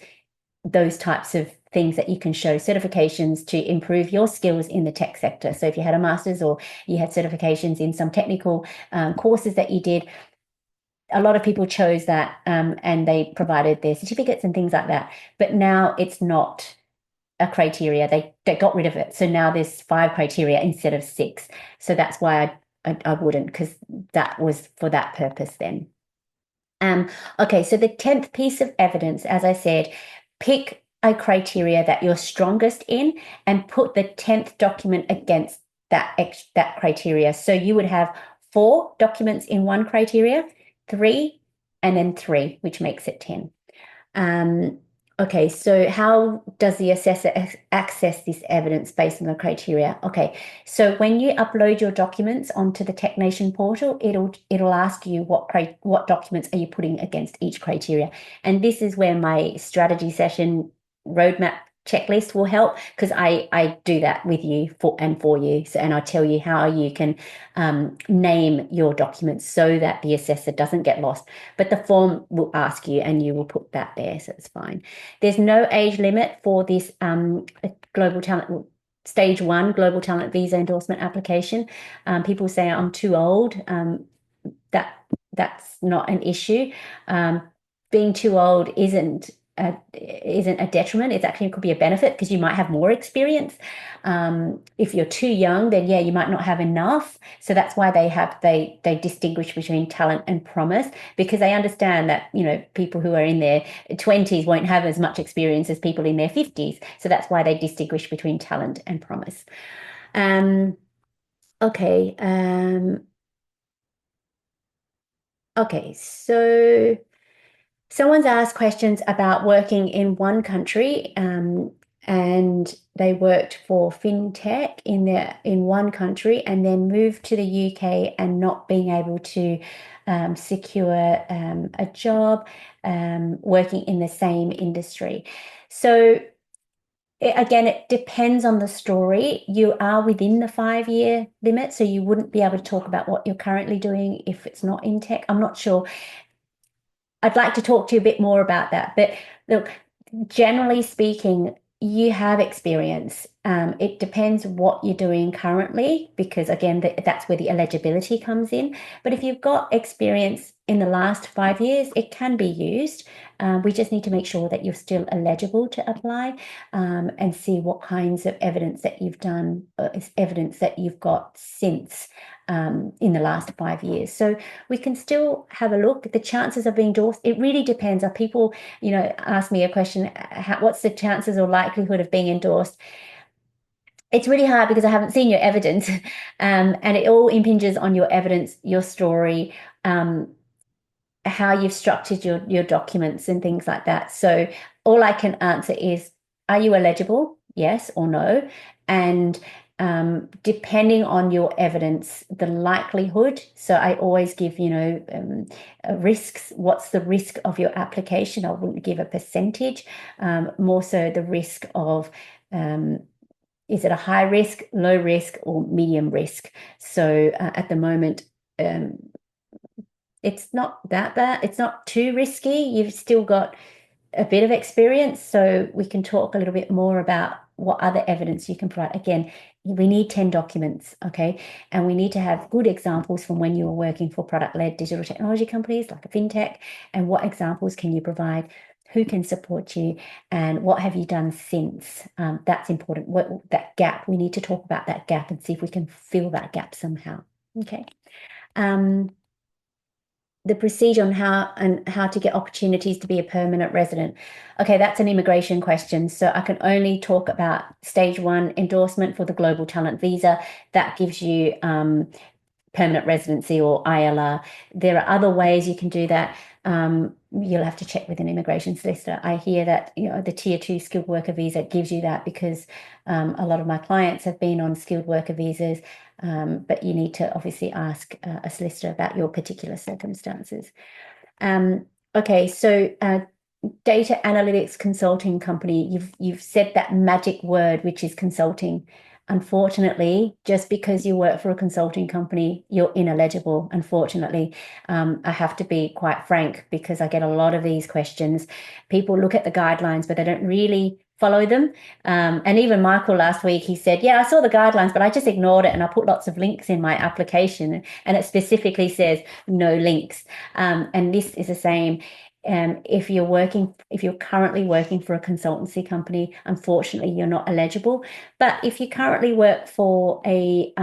those types of things that you can show certifications to improve your skills in the tech sector. So if you had a master's or you had certifications in some technical courses that you did, a lot of people chose that, and they provided their certificates and things like that. But now it's not a criteria. They got rid of it. So now there's 5 criteria instead of 6. So that's why I wouldn't, because that was for that purpose then. Okay, so the 10th piece of evidence, as I said, pick a criteria that you're strongest in and put the 10th document against that criteria. So you would have 4 documents in one criteria, 3, and then 3, which makes it 10. Okay, so how does the assessor access this evidence based on the criteria? Okay, so when you upload your documents onto the TechNation portal, it'll ask you what documents are you putting against each criteria. And this is where my strategy session roadmap checklist will help, because I do that with you for you. So, and I tell you how you can name your documents so that the assessor doesn't get lost. But the form will ask you, and you will put that there, so it's fine. There's no age limit for this global talent. Stage 1 global talent visa endorsement application. People say I'm too old. That's not an issue. Being too old isn't a detriment. It's actually, it could be a benefit because you might have more experience. If you're too young, then yeah, you might not have enough. So that's why they distinguish between talent and promise, because they understand that people who are in their 20s won't have as much experience as people in their 50s. So that's why they distinguish between talent and promise. Okay. Okay. So someone's asked questions about working in one country, and they worked for fintech in one country and then moved to the UK and not being able to secure a job working in the same industry. So again, it depends on the story. You are within the 5 year limit, so you wouldn't be able to talk about what you're currently doing if it's not in tech. I'm not sure. I'd like to talk to you a bit more about that. But look, generally speaking, you have experience. It depends what you're doing currently, because again, that's where the eligibility comes in. But if you've got experience in the last 5 years, it can be used. We just need to make sure that you're still eligible to apply, and see what kinds of evidence that you've done, evidence that you've got since in the last 5 years. So we can still have a look. The chances of being endorsed, it really depends. Are people, ask me a question, what's the chances or likelihood of being endorsed? It's really hard because I haven't seen your evidence, and it all impinges on your evidence, your story, how you've structured your documents and things like that. So all I can answer is, are you eligible? Yes or no? And depending on your evidence, the likelihood. So I always give, risks. What's the risk of your application? I wouldn't give a percentage. More so the risk of, is it a high risk, low risk, or medium risk? So at the moment, um, it's not that bad. It's not too risky. You've still got a bit of experience, so we can talk a little bit more about what other evidence you can provide. Again, we need 10 documents, okay? And we need to have good examples from when you were working for product-led digital technology companies like a fintech, and what examples can you provide? Who can support you, and what have you done since? That's important. That gap, we need to talk about that gap and see if we can fill that gap somehow. Okay. Um, the procedure on how to get opportunities to be a permanent resident. Okay, that's an immigration question. So I can only talk about stage one endorsement for the global talent visa. That gives you permanent residency or ILR. There are other ways you can do that. You'll have to check with an immigration solicitor. I hear that the tier two skilled worker visa gives you that because a lot of my clients have been on skilled worker visas, but you need to obviously ask a solicitor about your particular circumstances. Okay, so data analytics consulting company, you've said that magic word, which is consulting. Unfortunately, just because you work for a consulting company, you're ineligible. Unfortunately, I have to be quite frank because I get a lot of these questions. People look at the guidelines, but they don't really follow them. And even Michael last week, he said, yeah, I saw the guidelines, but I just ignored it and I put lots of links in my application. And it specifically says no links. And this is the same. If you're currently working for a consultancy company, unfortunately, you're not eligible. But if you currently work for a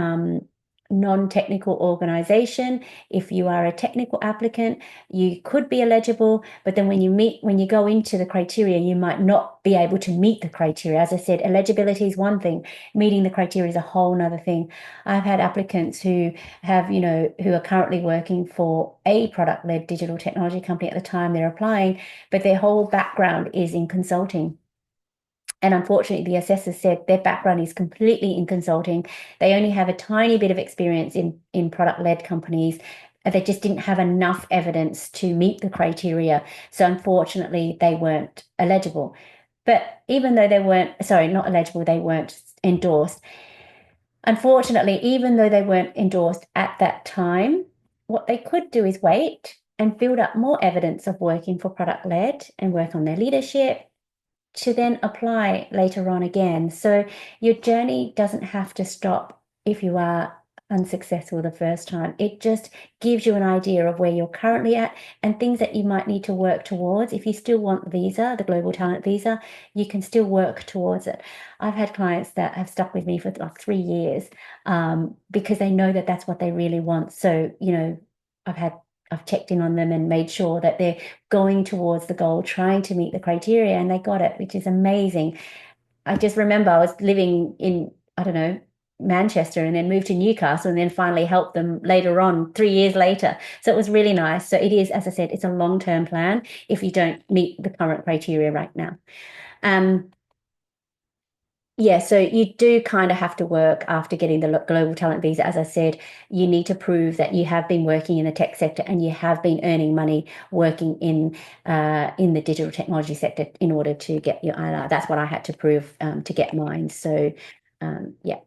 non-technical organization, if you are a technical applicant, you could be eligible. But then when you go into the criteria, you might not be able to meet the criteria. As I said, eligibility is one thing, meeting the criteria is a whole nother thing. I've had applicants who are currently working for a product-led digital technology company at the time they're applying, but their whole background is in consulting. And unfortunately, the assessor said their background is completely in consulting. They only have a tiny bit of experience in product-led companies. They just didn't have enough evidence to meet the criteria. So unfortunately, they weren't eligible. But even though they weren't, sorry, not eligible, they weren't endorsed. Unfortunately, even though they weren't endorsed at that time, what they could do is wait and build up more evidence of working for product-led and work on their leadership to then apply later on again. So your journey doesn't have to stop if you are unsuccessful the first time. It just gives you an idea of where you're currently at and things that you might need to work towards. If you still want the visa, the global talent visa, you can still work towards it. I've had clients that have stuck with me for like 3 years, because they know that that's what they really want. So, I've checked in on them and made sure that they're going towards the goal, trying to meet the criteria, and they got it, which is amazing. I just remember I was living in, I don't know, Manchester and then moved to Newcastle and then finally helped them later on, 3 years later. So it was really nice. So it is, as I said, it's a long-term plan if you don't meet the current criteria right now. Um, yeah, so you do kind of have to work after getting the global talent visa. As I said, you need to prove that you have been working in the tech sector and you have been earning money working in the digital technology sector in order to get your ILR. That's what I had to prove to get mine. So yeah.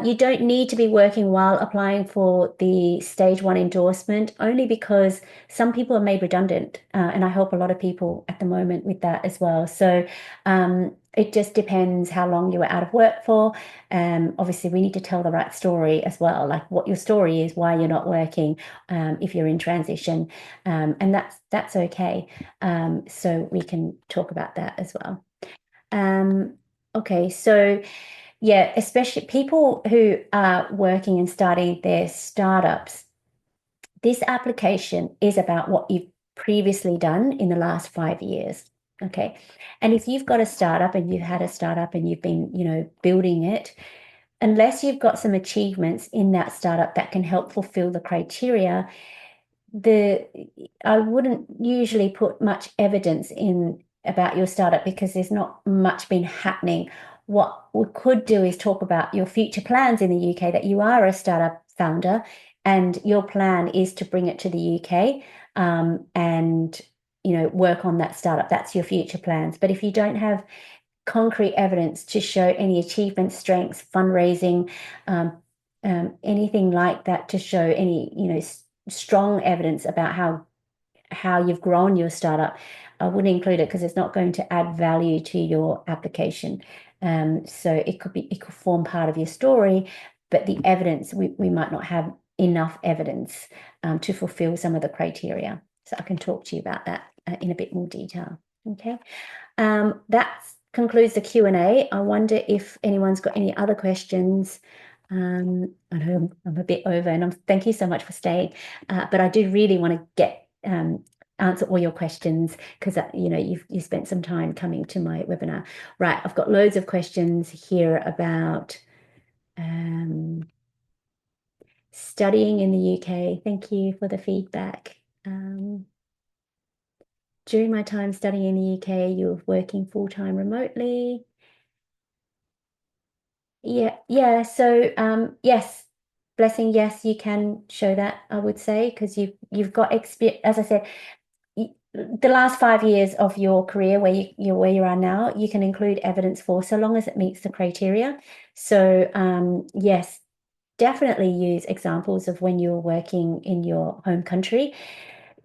You don't need to be working while applying for the stage one endorsement, only because some people are made redundant, and I help a lot of people at the moment with that as well. So it just depends how long you were out of work for. Obviously, we need to tell the right story as well, like what your story is, why you're not working, if you're in transition, and that's okay. So we can talk about that as well. Okay, so. Yeah, especially people who are working and starting their startups. This application is about what you've previously done in the last 5 years. Okay. And if you've got a startup and you've had a startup and you've been, building it, unless you've got some achievements in that startup that can help fulfill the criteria, the I wouldn't usually put much evidence in about your startup because there's not much been happening. What we could do is talk about your future plans in the UK, that you are a startup founder and your plan is to bring it to the UK, and work on that startup. That's your future plans. But if you don't have concrete evidence to show any achievements, strengths, fundraising, anything like that to show any, strong evidence about how you've grown your startup, I wouldn't include it because it's not going to add value to your application. So it could form part of your story, but the evidence we might not have enough evidence to fulfill some of the criteria. So I can talk to you about that in a bit more detail. Okay. That concludes the Q&A. I wonder if anyone's got any other questions. I know I'm a bit over, and thank you so much for staying. But I do really want to get answer all your questions because you spent some time coming to my webinar. Right, I've got loads of questions here about studying in the UK. Thank you for the feedback. During my time studying in the UK, you were working full-time remotely. Yeah. So yes, blessing, yes, you can show that, I would say, because you've got experience, as I said, the last 5 years of your career where you are now, you can include evidence for, so long as it meets the criteria. So yes, definitely use examples of when you're working in your home country.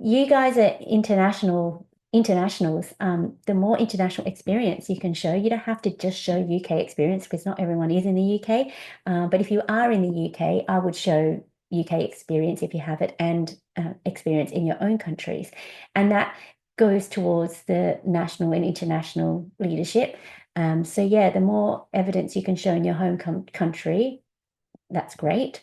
You guys are internationals. The more international experience you can show, you don't have to just show UK experience because not everyone is in the UK. But if you are in the UK, I would show UK experience if you have it, and experience in your own countries. And that goes towards the national and international leadership. So yeah, the more evidence you can show in your home country, that's great.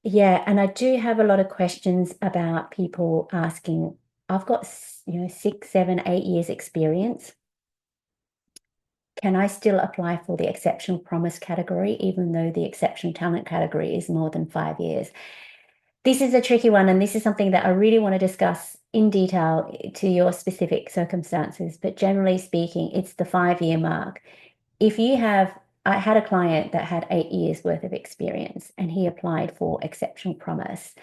Yeah, and I do have a lot of questions about people asking, I've got, 6, 7, 8 years experience. Can I still apply for the exceptional promise category, even though the exceptional talent category is more than 5 years? This is a tricky one, and this is something that I really want to discuss in detail to your specific circumstances. But generally speaking, it's the 5-year mark. I had a client that had 8 years worth of experience and he applied for exceptional promise.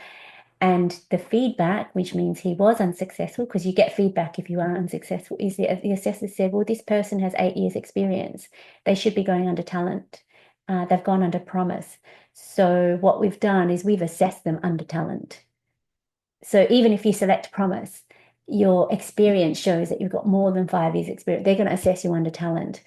And the feedback, which means he was unsuccessful, because you get feedback if you are unsuccessful, is the assessor said, well, this person has 8 years experience. They should be going under talent. They've gone under promise. So what we've done is we've assessed them under talent. So even if you select promise, your experience shows that you've got more than 5 years experience. They're going to assess you under talent,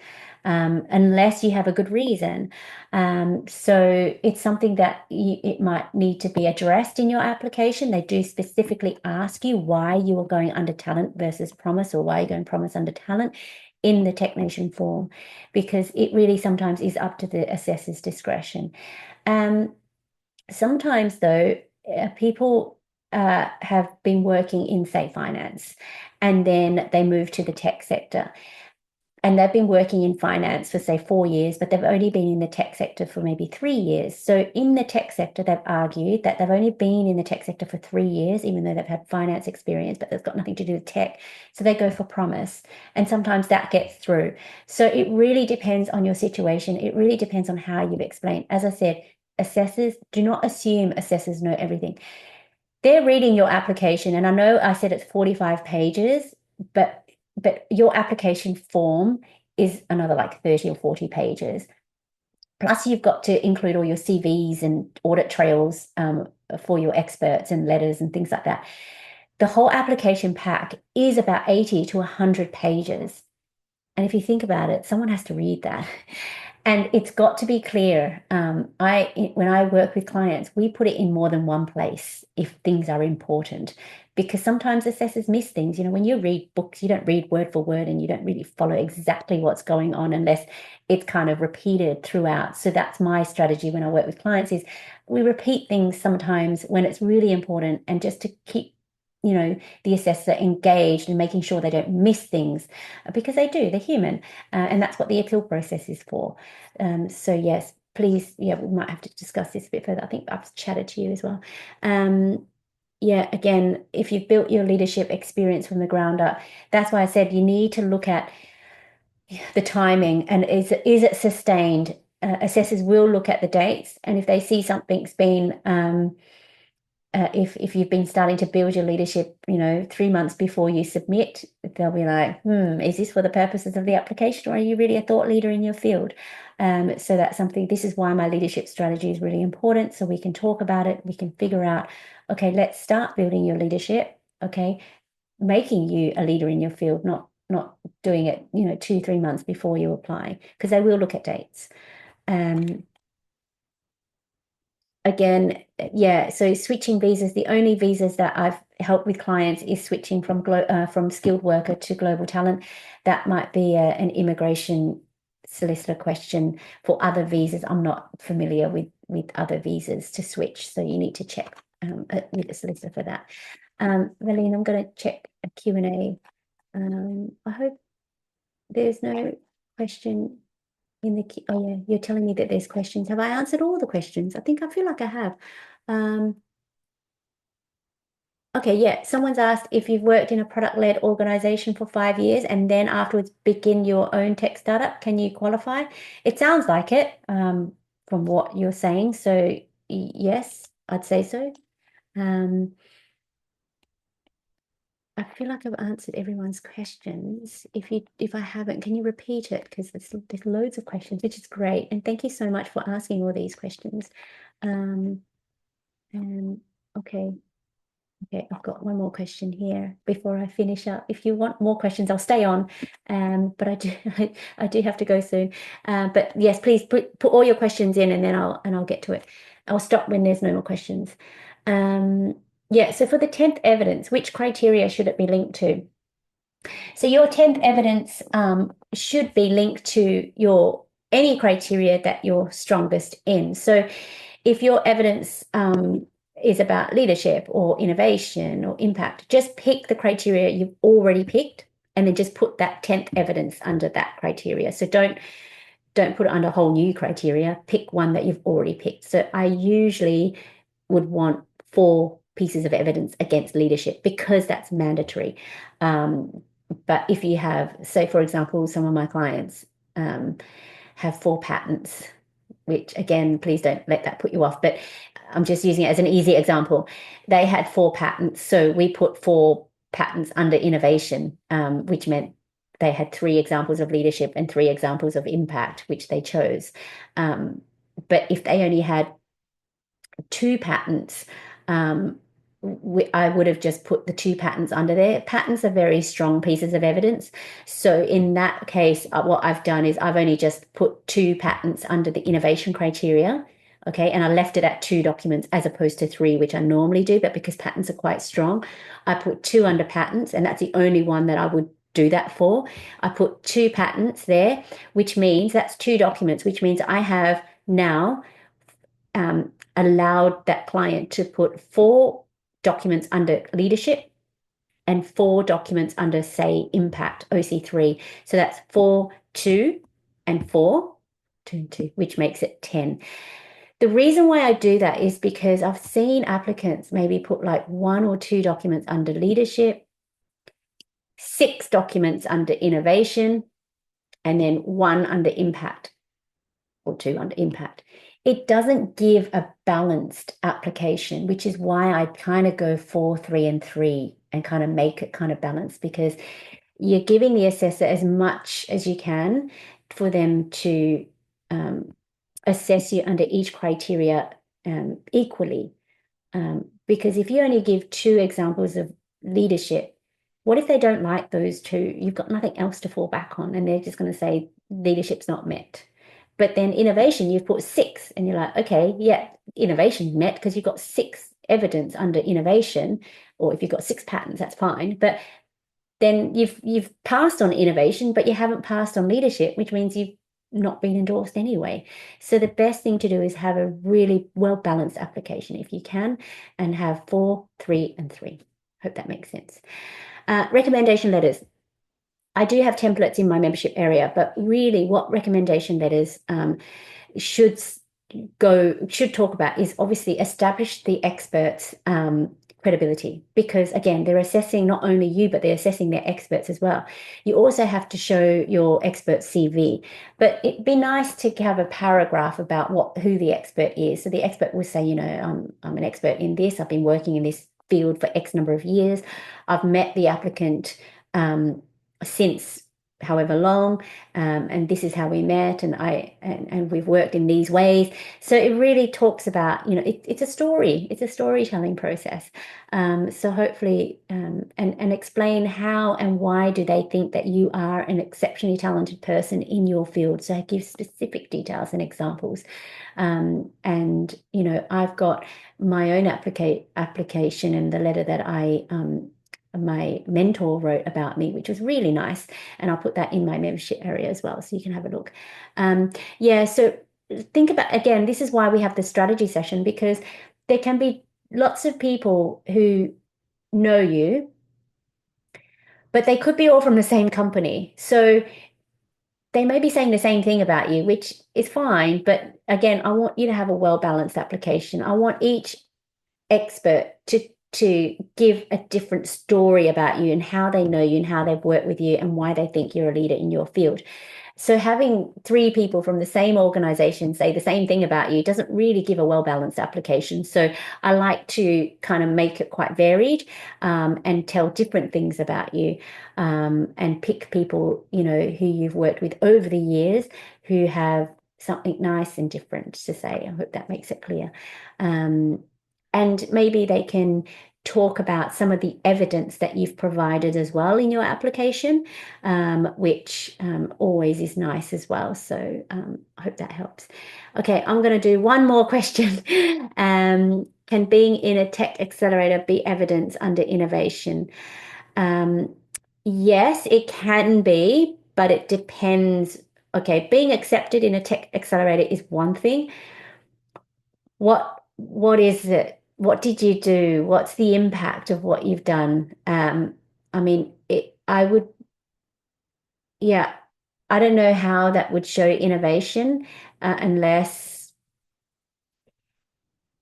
unless you have a good reason. So it's something that it might need to be addressed in your application. They do specifically ask you why you are going under talent versus promise, or why you're going promise under talent in the technician form, because it really sometimes is up to the assessor's discretion. Sometimes though, people have been working in, say, finance, and then they move to the tech sector. and they've been working in finance for, say, 4 years, but they've only been in the tech sector for maybe 3 years. So in the tech sector, they've argued that they've only been in the tech sector for 3 years, even though they've had finance experience, but that's got nothing to do with tech. So they go for promise. And sometimes that gets through. So it really depends on your situation. It really depends on how you've explained. As I said, assessors, do not assume assessors know everything. They're reading your application, and I know I said it's 45 pages, but your application form is another like 30 or 40 pages. Plus, you've got to include all your CVs and audit trails for your experts and letters and things like that. The whole application pack is about 80 to 100 pages. And if you think about it, someone has to read that. And it's got to be clear. When I work with clients, we put it in more than one place if things are important, because sometimes assessors miss things. When you read books, you don't read word for word and you don't really follow exactly what's going on unless it's kind of repeated throughout. So that's my strategy when I work with clients is we repeat things sometimes when it's really important, and just to keep the assessor engaged and making sure they don't miss things, because they do, they're human. And that's what the appeal process is for. So yes, please, yeah, we might have to discuss this a bit further. I think I've chatted to you as well. Yeah, again, if you've built your leadership experience from the ground up, that's why I said you need to look at the timing and is it sustained. Assessors will look at the dates, and if they see something's been if you've been starting to build your leadership, 3 months before you submit, they'll be like, is this for the purposes of the application, or are you really a thought leader in your field? So that's something, this is why my leadership strategy is really important. So we can talk about it. We can figure out, okay, let's start building your leadership. Okay. Making you a leader in your field, not doing it, 2, 3 months before you apply, because they will look at dates. Again, yeah, so switching visas, the only visas that I've helped with clients is switching from skilled worker to global talent. That might be an immigration solicitor question. For other visas, I'm not familiar with other visas to switch, so you need to check with the solicitor for that. Valine, I'm going to check a Q&A. I hope there's no question in the oh yeah, you're telling me that there's questions. Have I answered all the questions? I feel like I have. Okay, yeah. Someone's asked if you've worked in a product-led organization for 5 years and then afterwards begin your own tech startup, can you qualify? It sounds like it, from what you're saying. So yes, I'd say so. I feel like I've answered everyone's questions. If I haven't, can you repeat it? Because there's loads of questions, which is great. And thank you so much for asking all these questions. Um, and okay. Okay, I've got one more question here before I finish up. If you want more questions, I'll stay on. But I do I do have to go soon. But yes, please put all your questions in, and then I'll get to it. I'll stop when there's no more questions. Yeah, so for the 10th evidence, which criteria should it be linked to? So your 10th evidence should be linked to any criteria that you're strongest in. So if your evidence is about leadership or innovation or impact, just pick the criteria you've already picked and then just put that 10th evidence under that criteria. So don't put it under a whole new criteria. Pick one that you've already picked. So I usually would want 4 pieces of evidence against leadership because that's mandatory. But if you have, say, for example, some of my clients have 4 patents, which again, please don't let that put you off, but I'm just using it as an easy example. They had 4 patents, so we put 4 patents under innovation, which meant they had 3 examples of leadership and 3 examples of impact, which they chose. But if they only had 2 patents, I would have just put the 2 patents under there. Patents are very strong pieces of evidence. So in that case, what I've done is I've only just put 2 patents under the innovation criteria. Okay, and I left it at 2 documents as opposed to 3, which I normally do. But because patents are quite strong, I put 2 under patents, and that's the only one that I would do that for. I put 2 patents there, which means that's 2 documents, which means I have now allowed that client to put 4 documents under leadership and 4 documents under, say, impact, OC3. So that's 4, 2, and 4, 2 and 2, which makes it 10. The reason why I do that is because I've seen applicants maybe put like 1 or 2 documents under leadership, 6 documents under innovation, and then 1 under impact or 2 under impact. It doesn't give a balanced application, which is why I kind of go 4, 3, and 3 and kind of make it kind of balanced, because you're giving the assessor as much as you can for them to assess you under each criteria equally. Because if you only give 2 examples of leadership, what if they don't like those 2? You've got nothing else to fall back on, and they're just going to say leadership's not met. But then innovation, you've put 6, and you're like, okay, yeah, innovation met because you've got 6 evidence under innovation, or if you've got 6 patents, that's fine. But then you've passed on innovation, but you haven't passed on leadership, which means you've not been endorsed anyway. So the best thing to do is have a really well-balanced application if you can, and have 4, 3, and 3. Hope that makes sense. Recommendation letters. I do have templates in my membership area, but really what recommendation letters should talk about is obviously establish the experts' credibility, because again, they're assessing not only you, but they're assessing their experts as well. You also have to show your expert CV, but it'd be nice to have a paragraph about who the expert is. So the expert will say, I'm an expert in this. I've been working in this field for X number of years. I've met the applicant since however long, and this is how we met, and we've worked in these ways. So it really talks about, it's a story, it's a storytelling process. So hopefully, and explain how and why do they think that you are an exceptionally talented person in your field. So give specific details and examples. And I've got my own application and the letter that my mentor wrote about me, which was really nice. And I'll put that in my membership area as well, so you can have a look. So think about, again, this is why we have the strategy session, because there can be lots of people who know you, but they could be all from the same company. So they may be saying the same thing about you, which is fine. But again, I want you to have a well-balanced application. I want each expert to give a different story about you and how they know you and how they've worked with you and why they think you're a leader in your field. So having 3 people from the same organization say the same thing about you doesn't really give a well-balanced application. So I like to kind of make it quite varied, and tell different things about you, and pick people, who you've worked with over the years who have something nice and different to say. I hope that makes it clear. And maybe they can talk about some of the evidence that you've provided as well in your application, which always is nice as well. So I hope that helps. Okay, I'm going to do one more question. Can being in a tech accelerator be evidence under innovation? Yes, it can be, but it depends. Okay, being accepted in a tech accelerator is one thing. What is it? What did you do? What's the impact of what you've done? Yeah, I don't know how that would show innovation, unless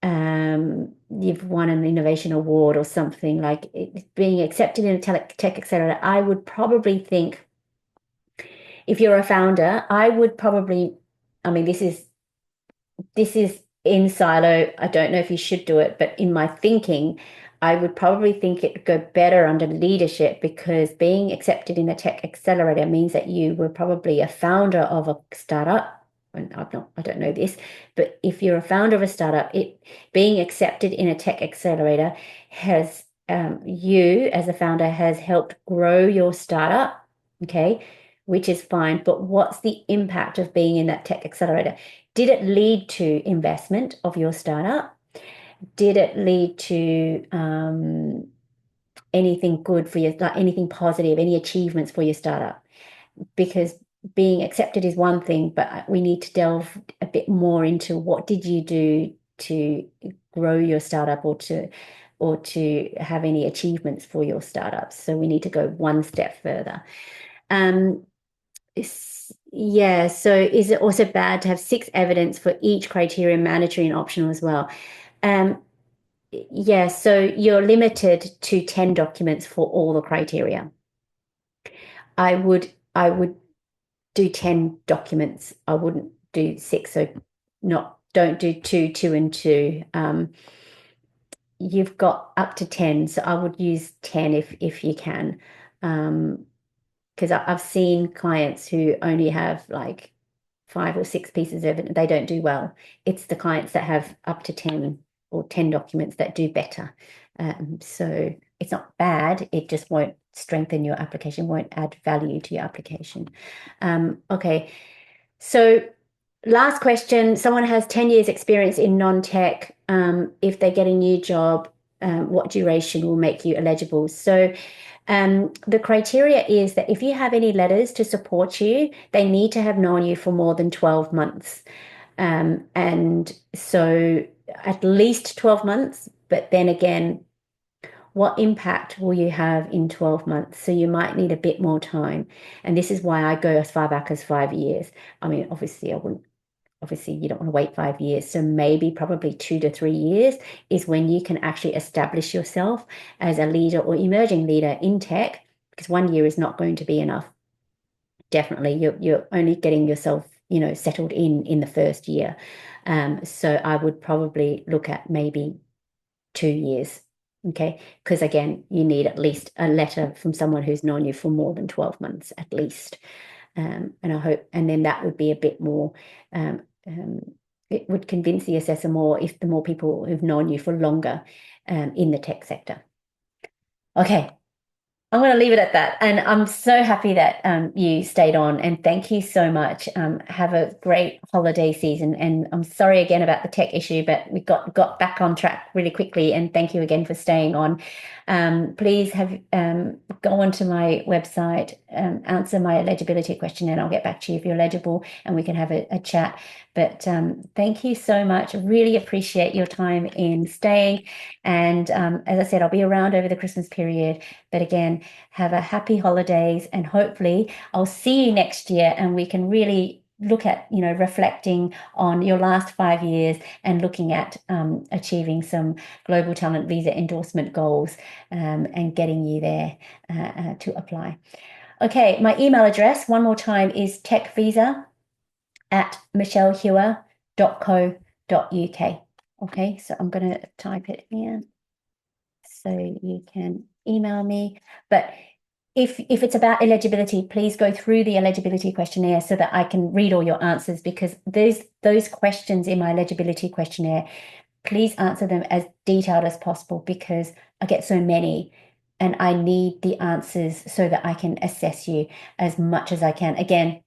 you've won an innovation award or something. Like being accepted in a tech accelerator. I would probably think, if you're a founder, this is in silo. I don't know if you should do it, but in my thinking, I would probably think it would go better under leadership, because being accepted in a tech accelerator means that you were probably a founder of a startup. And I don't know this, but if you're a founder of a startup, being accepted in a tech accelerator has, you as a founder has helped grow your startup, okay, which is fine. But what's the impact of being in that tech accelerator? Did it lead to investment of your startup? Did it lead to anything good for like anything positive, any achievements for your startup? Because being accepted is one thing, but we need to delve a bit more into what did you do to grow your startup, or to or to have any achievements for your startups. So we need to go one step further. Yeah, so is it also bad to have 6 evidence for each criteria, mandatory and optional as well? Um, yeah, so you're limited to 10 documents for all the criteria. I would do 10 documents. I wouldn't do 6. So don't do two and two. You've got up to 10. So I would use 10 if you can. Because I've seen clients who only have like 5 or 6 pieces of evidence. They don't do well. It's the clients that have up to 10 or 10 documents that do better. So it's not bad. It just won't strengthen your application, won't add value to your application. Okay. So last question. Someone has 10 years experience in non-tech. If they get a new job, what duration will make you eligible? So the criteria is that if you have any letters to support you, they need to have known you for more than 12 months. And so at least 12 months, but then again, what impact will you have in 12 months? So you might need a bit more time. And this is why I go as far back as 5 years. I mean, obviously, I wouldn't. Obviously, you don't want to wait 5 years. So maybe probably 2 to 3 years is when you can actually establish yourself as a leader or emerging leader in tech, because 1 year is not going to be enough. Definitely, you're only getting yourself, settled in the first year. So I would probably look at maybe 2 years. Okay. Because again, you need at least a letter from someone who's known you for more than 12 months at least. And I hope, and then that would be a bit more, it would convince the assessor more if the more people who've known you for longer in the tech sector. Okay, I'm going to leave it at that. And I'm so happy that you stayed on, and thank you so much. Have a great holiday season. And I'm sorry again about the tech issue, but we got back on track really quickly. And thank you again for staying on. Please go onto my website, answer my eligibility question, and I'll get back to you if you're eligible, and we can have a chat. But thank you so much. I really appreciate your time in staying. And as I said, I'll be around over the Christmas period. But again, have a happy holidays, and hopefully I'll see you next year and we can really look at, reflecting on your last 5 years and looking at achieving some global talent visa endorsement goals and getting you there to apply. Okay, my email address, one more time, is techvisa@michellehewer.co.uk. Okay, so I'm going to type it here so you can email me. But if it's about eligibility, please go through the eligibility questionnaire so that I can read all your answers, because those questions in my eligibility questionnaire, please answer them as detailed as possible, because I get so many and I need the answers so that I can assess you as much as I can. Again,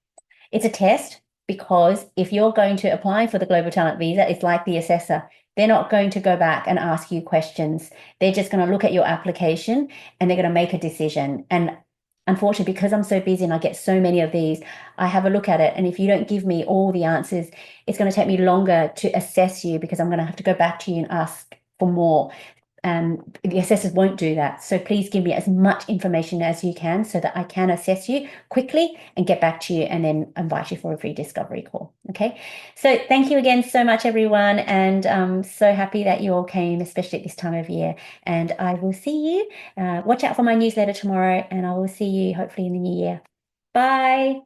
it's a test, because if you're going to apply for the Global Talent Visa, it's like the assessor. They're not going to go back and ask you questions. They're just going to look at your application and they're going to make a decision. And unfortunately, because I'm so busy and I get so many of these, I have a look at it. And if you don't give me all the answers, it's going to take me longer to assess you, because I'm going to have to go back to you and ask for more. The assessors won't do that. So please give me as much information as you can so that I can assess you quickly and get back to you and then invite you for a free discovery call. Okay. So thank you again so much, everyone. And I'm so happy that you all came, especially at this time of year. And I will see you. Watch out for my newsletter tomorrow, and I will see you hopefully in the new year. Bye.